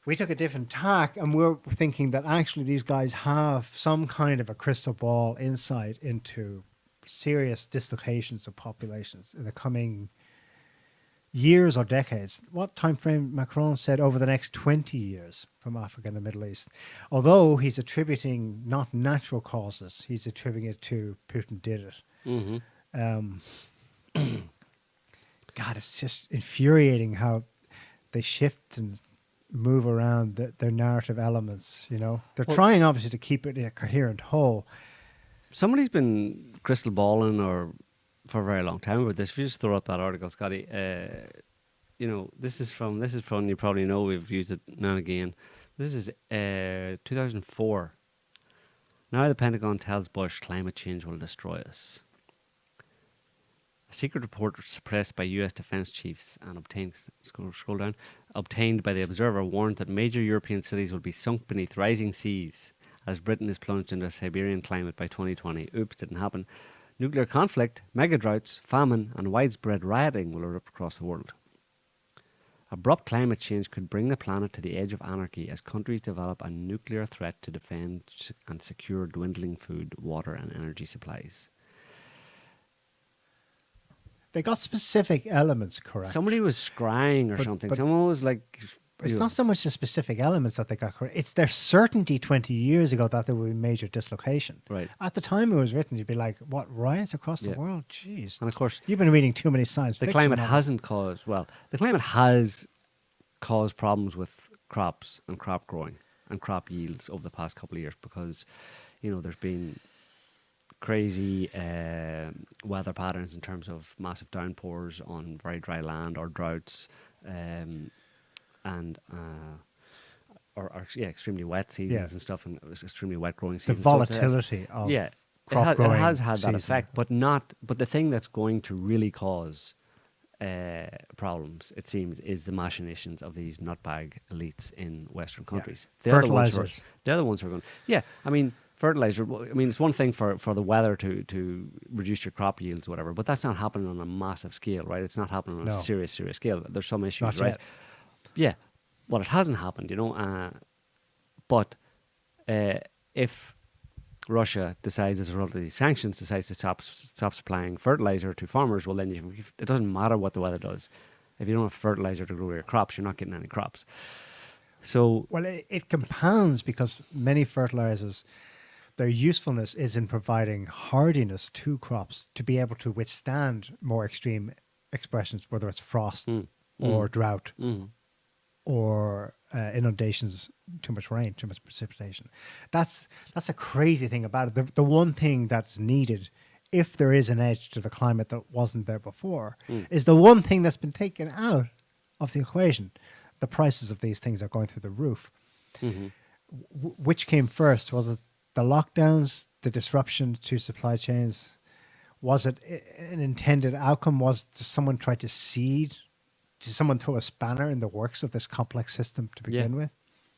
We took a different tack, and we're thinking that actually these guys have some kind of a crystal ball insight into serious dislocations of populations in the coming years or decades. What time frame Macron said over the next 20 years from Africa and the Middle East. Although he's attributing not natural causes, he's attributing it to Putin did it. Mm-hmm. God, it's just infuriating how they shift and move around their narrative elements, They're trying, obviously, to keep it a coherent whole. Somebody's been crystal balling for a very long time about this. If you just throw up that article, Scotty, this is from, you probably know, we've used it now and again. This is 2004. Now the Pentagon tells Bush climate change will destroy us. A secret report suppressed by U.S. defense chiefs and scroll down, obtained by the Observer warned that major European cities will be sunk beneath rising seas as Britain is plunged into a Siberian climate by 2020. Oops, didn't happen. Nuclear conflict, mega droughts, famine, and widespread rioting will erupt across the world. Abrupt climate change could bring the planet to the edge of anarchy as countries develop a nuclear threat to defend and secure dwindling food, water, and energy supplies. They got specific elements correct. Somebody was scrying or something. Someone was like... It's not so much the specific elements that they got correct. It's their certainty 20 years ago that there would be major dislocation. Right. At the time it was written, you'd be like, what, riots across the world? Jeez. And of course... You've been reading too many science fiction. The climate novels. the climate has caused problems with crops and crop growing and crop yields over the past couple of years because, there's been crazy weather patterns in terms of massive downpours on very dry land or droughts, extremely wet seasons and stuff, and extremely wet growing seasons. The volatility of crop growing it has had season. that effect, but the thing that's going to really cause problems, it seems, is the machinations of these nutbag elites in Western countries. Fertilizers. They're the ones who are going. Yeah, I mean, fertilizer. Well, I mean, it's one thing for the weather to reduce your crop yields, whatever, but that's not happening on a massive scale, right? It's not happening on a No. serious scale. There's some issues, Not right? yet. Yeah. Well, it hasn't happened, but if Russia decides, as a result of these sanctions, decides to stop supplying fertilizer to farmers, well, then it doesn't matter what the weather does. If you don't have fertilizer to grow your crops, you're not getting any crops. So, Well, it compounds because many fertilizers, their usefulness is in providing hardiness to crops to be able to withstand more extreme expressions, whether it's frost or drought or inundations, too much rain, too much precipitation. That's a crazy thing about it. The one thing that's needed, if there is an edge to the climate that wasn't there before, is the one thing that's been taken out of the equation. The prices of these things are going through the roof. Which came first? Was it the lockdowns, the disruption to supply chains? Was it an intended outcome? Was someone try to seed? Did someone throw a spanner in the works of this complex system to begin with?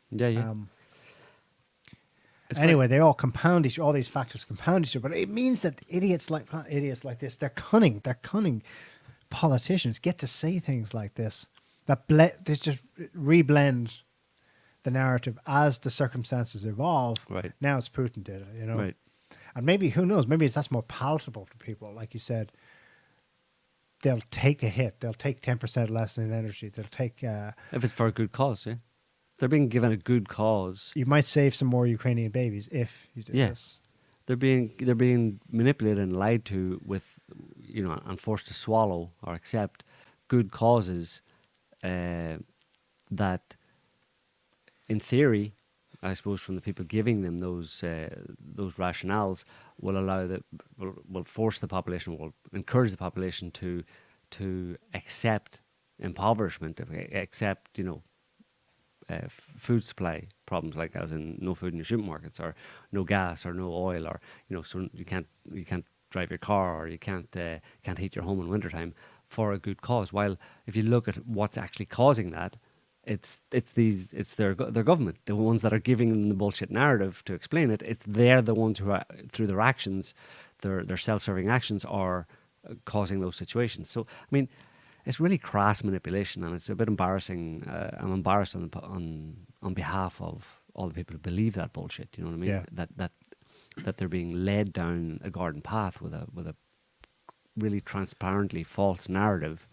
yeah. It's Anyway, they all compound all these factors compound each other, but it means that idiots like this, they're cunning politicians get to say things like this, that they just reblend the narrative as the circumstances evolve. Right. Now it's Putin did it, Right. And maybe, who knows, maybe that's more palatable to people. Like you said, they'll take a hit. They'll take 10% less in energy. They'll take... If it's for a good cause, yeah. They're being given a good cause. you might save some more Ukrainian babies if you do this. They're being manipulated and lied to with, and forced to swallow or accept good causes that, in theory, I suppose, from the people giving them those rationales, will allow will force the population, will encourage the population to accept impoverishment, accept food supply problems, like as in no food in your supermarkets, or no gas, or no oil, or so you can't drive your car, or you can't heat your home in wintertime for a good cause. While if you look at what's actually causing that, it's their government, the ones that are giving them the bullshit narrative to explain it. They're the ones who are, through their actions, their self-serving actions, are causing those situations. So I mean, it's really crass manipulation, and it's a bit embarrassing. I'm embarrassed on behalf of all the people who believe that bullshit. You know what I mean? Yeah. That they're being led down a garden path with a really transparently false narrative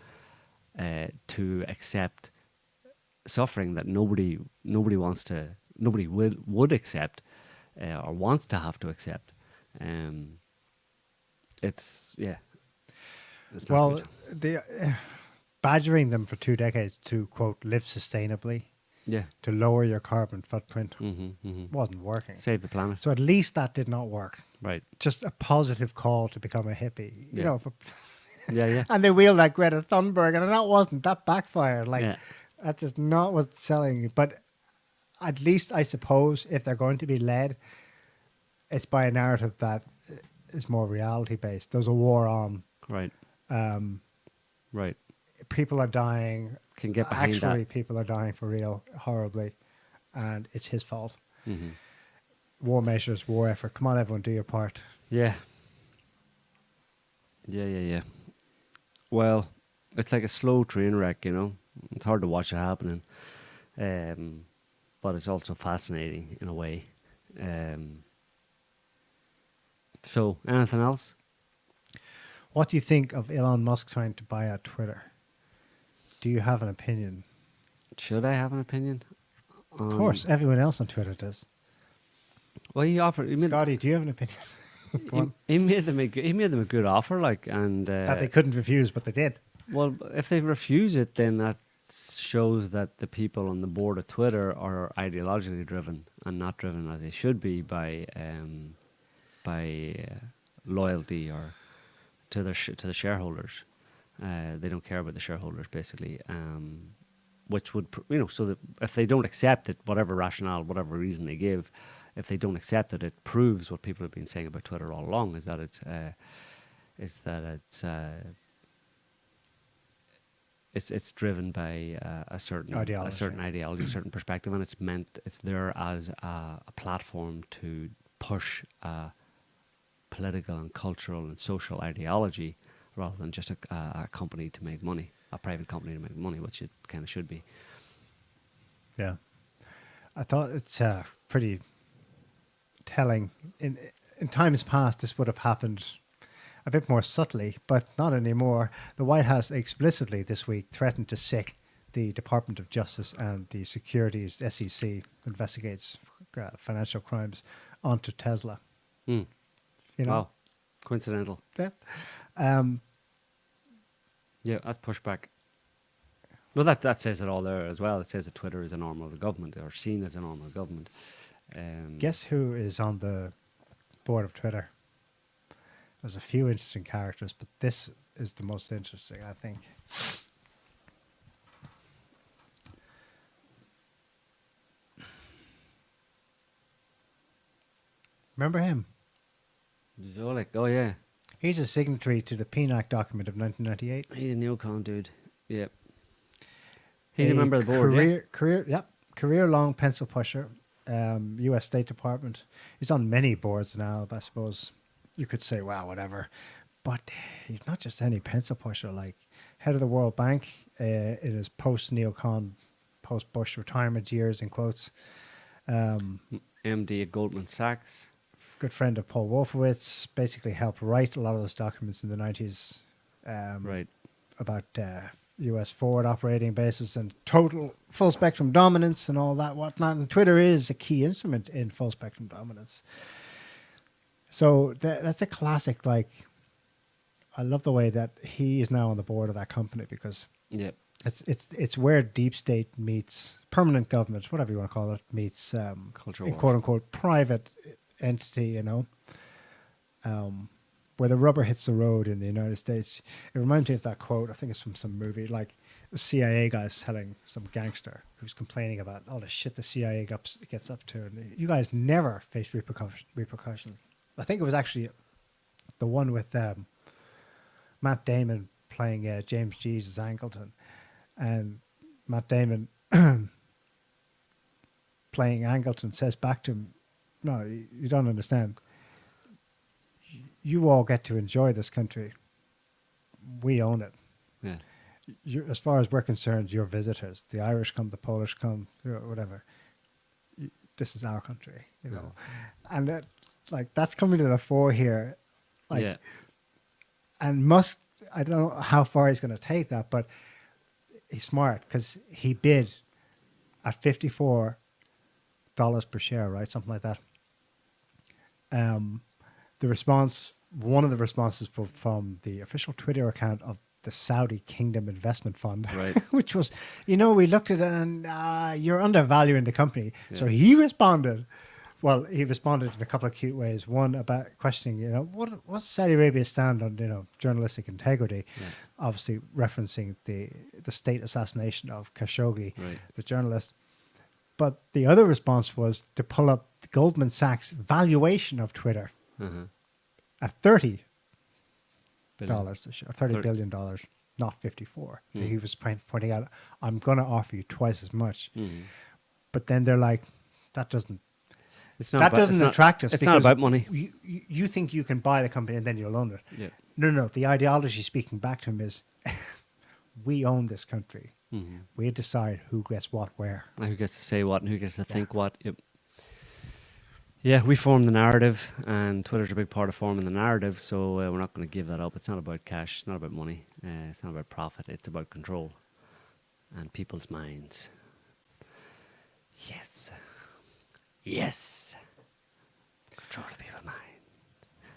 to accept suffering that nobody would accept or wants to have to accept. It's not Well, good. badgering them for 2 decades to, quote, live sustainably, Yeah. to lower your carbon footprint, Mm-hmm. wasn't working. Save the planet. So at least that did not work. Right. Just a positive call to become a hippie, Yeah. Yeah. and they wheeled like Greta Thunberg, and that backfired. Like, Yeah. that just not what's selling. But at least, I suppose, if they're going to be led, it's by a narrative that is more reality based. There's a war on. Right. Right. People are dying. Can get behind Actually, that. people are dying for real, horribly, and it's his fault. Mm-hmm. War measures, war effort. Come on, everyone, do your part. Yeah. Yeah. Well, it's like a slow train wreck, It's hard to watch it happening. But it's also fascinating in a way. So, anything else? What do you think of Elon Musk trying to buy out Twitter? Do you have an opinion? Should I have an opinion? Of course, everyone else on Twitter does. Well, Scotty, do you have an opinion? Go on. he made them a good offer, and That they couldn't refuse, but they did. well, if they refuse it, then that shows that the people on the board of Twitter are ideologically driven and not driven as they should be by loyalty or to the shareholders. They don't care about the shareholders, basically. Which would, so that if they don't accept it, whatever rationale, whatever reason they give, if they don't accept it, it proves what people have been saying about Twitter all along: is that it's driven by a certain Ideology. ideology, a certain perspective, and it's there as a platform to push political and cultural and social ideology rather than just a company to make money, a private company to make money, which it kind of should be. Yeah. I thought it's pretty telling. In times past, this would have happened a bit more subtly, but not anymore. The White House explicitly this week threatened to sick the Department of Justice and the Securities SEC investigates financial crimes onto Tesla. Mm. You know? Wow. Coincidental. Yeah. Yeah, that's pushback. Well, that says it all there as well. It says that Twitter is an arm of the government, or seen as an arm of the government. Guess who is on the board of Twitter? There's a few interesting characters, but this is the most interesting, I think. Remember him? Zolik, oh yeah. He's a signatory to the PNAC document of 1998. He's a neocon dude. Yep. He's a member of the board, career-long pencil pusher, U.S. State Department. He's on many boards now, but I suppose you could say, wow, whatever. But he's not just any pencil pusher. Like head of the World Bank in his post-neocon, post-Bush retirement years, in quotes. MD at Goldman Sachs. Good friend of Paul Wolfowitz. Basically helped write a lot of those documents in the 90s. Right. About U.S. forward operating bases and total full spectrum dominance and all that whatnot. And Twitter is a key instrument in full spectrum dominance. So that's a classic. Like, I love the way that he is now on the board of that company because Yep. it's where deep state meets permanent government, whatever you want to call it, meets Culture war. quote unquote private entity. You know. Where the rubber hits the road in the United States. It reminds me of that quote, I think it's from some movie, like the CIA guy's telling some gangster who's complaining about all the shit the CIA gets up to. And you guys never face repercussion. I think it was actually the one with Matt Damon playing James G's as Angleton. And Matt Damon playing Angleton says back to him, no, you don't understand. You all get to enjoy this country. We own it. Yeah. As far as we're concerned, you're visitors. The Irish come, the Polish come, whatever. This is our country, you know. And that's coming to the fore here. Like, yeah. And Musk, I don't know how far he's going to take that, but he's smart because he bid at $54 per share, right? Something like that. The response, one of the responses from the official Twitter account of the Saudi Kingdom Investment Fund, Right. which was, we looked at it and you're undervaluing the company. Yeah. So he responded. Well, he responded in a couple of cute ways. One about questioning, what's Saudi Arabia's stand on, journalistic integrity? Yeah. Obviously referencing the state assassination of Khashoggi, right. the journalist. But the other response was to pull up the Goldman Sachs valuation of Twitter. At $30 a share, $30 billion, not 54. He was pointing out, I'm going to offer you twice as much. But then they're like, that doesn't attract us. It's not about money. You think you can buy the company and then you'll own it. Yeah. No. The ideology speaking back to him is, we own this country. We decide who gets what where. And who gets to say what and who gets to think what. Yep. Yeah, we form the narrative, and Twitter's a big part of forming the narrative, so we're not going to give that up. It's not about cash, it's not about money, it's not about profit, it's about control and people's minds. Yes. Yes. Control of people's mind.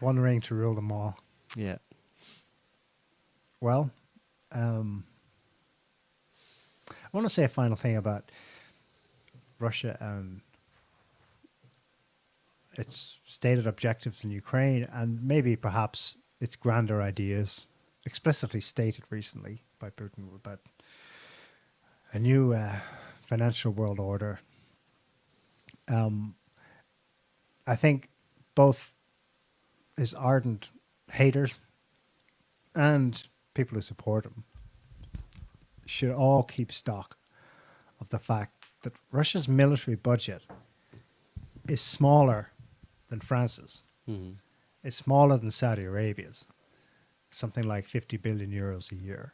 One ring to rule them all. Yeah. Well, I want to say a final thing about Russia and its stated objectives in Ukraine, and maybe perhaps its grander ideas, explicitly stated recently by Putin about a new financial world order. I think both his ardent haters and people who support him should all keep stock of the fact that Russia's military budget is smaller than France's. Mm-hmm. It's smaller than Saudi Arabia's, something like 50 billion euros a year.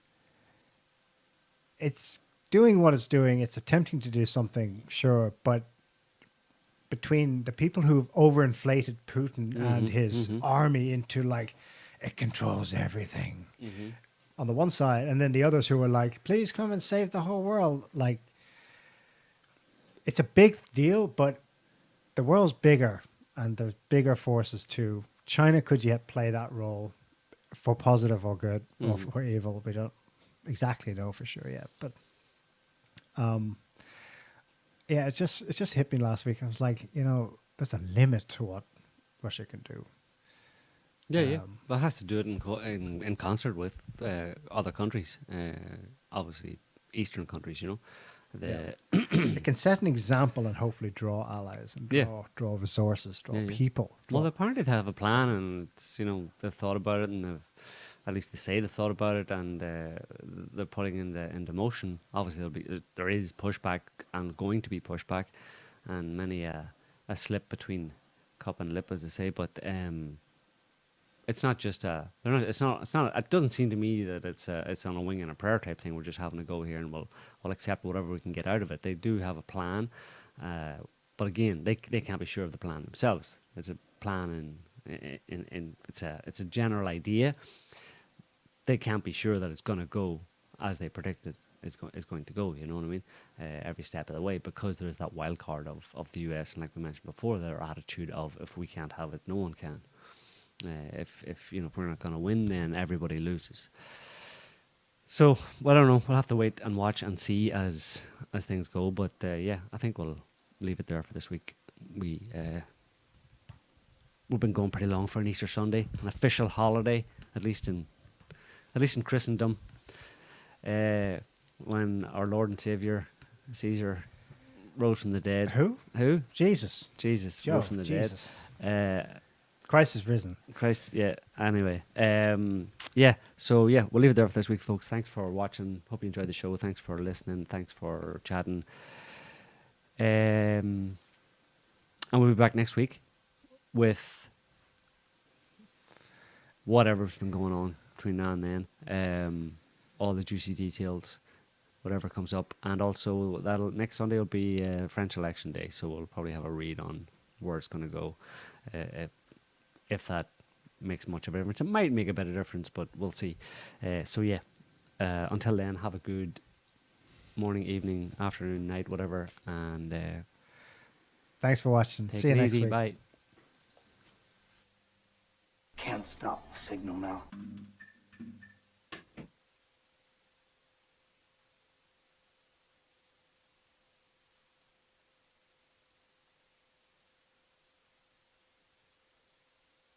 It's doing what it's doing. It's attempting to do something, sure, but between the people who've overinflated Putin and his army into like, it controls everything on the one side, and then the others who are like, please come and save the whole world. Like, it's a big deal, but the world's bigger and there's bigger forces too. China could yet play that role for positive or good or for evil. We don't exactly know for sure yet, but yeah, it just hit me last week. I was like, there's a limit to what Russia can do. Yeah. But it has to do it in concert with other countries, obviously Eastern countries. It can set an example and hopefully draw allies and draw resources, draw people. Well, apparently they have a plan, and it's, they've thought about it, and at least they say they've thought about it, and they're putting into motion. Obviously, there is pushback and going to be pushback, and many a slip between cup and lip, as they say. But it's not just it's not. It doesn't seem to me that it's on a wing and a prayer type thing. We're just having to go here and we'll accept whatever we can get out of it. They do have a plan, but again, they can't be sure of the plan themselves. It's a plan it's a general idea. They can't be sure that it's going to go as they predicted it's going to go. You know what I mean? Every step of the way, because there's that wild card of the US, and like we mentioned before, their attitude of, if we can't have it, no one can. If we're not going to win, then everybody loses. So, well, I don't know. We'll have to wait and watch and see as things go. But I think we'll leave it there for this week. We've been going pretty long for an Easter Sunday, an official holiday, at least in Christendom. When our Lord and Saviour Caesar rose from the dead. Who? Jesus. Joe, rose from the dead. Christ is risen. Christ, yeah. Anyway, So we'll leave it there for this week, folks. Thanks for watching. Hope you enjoyed the show. Thanks for listening. Thanks for chatting. And we'll be back next week with whatever's been going on between now and then. All the juicy details, whatever comes up, and also next Sunday will be French election day, so we'll probably have a read on where it's going to go. If that makes much of a difference. It might make a bit of difference, but we'll see. Until then, have a good morning, evening, afternoon, night, whatever, and thanks for watching. See you next week. Bye. Can't stop the signal now.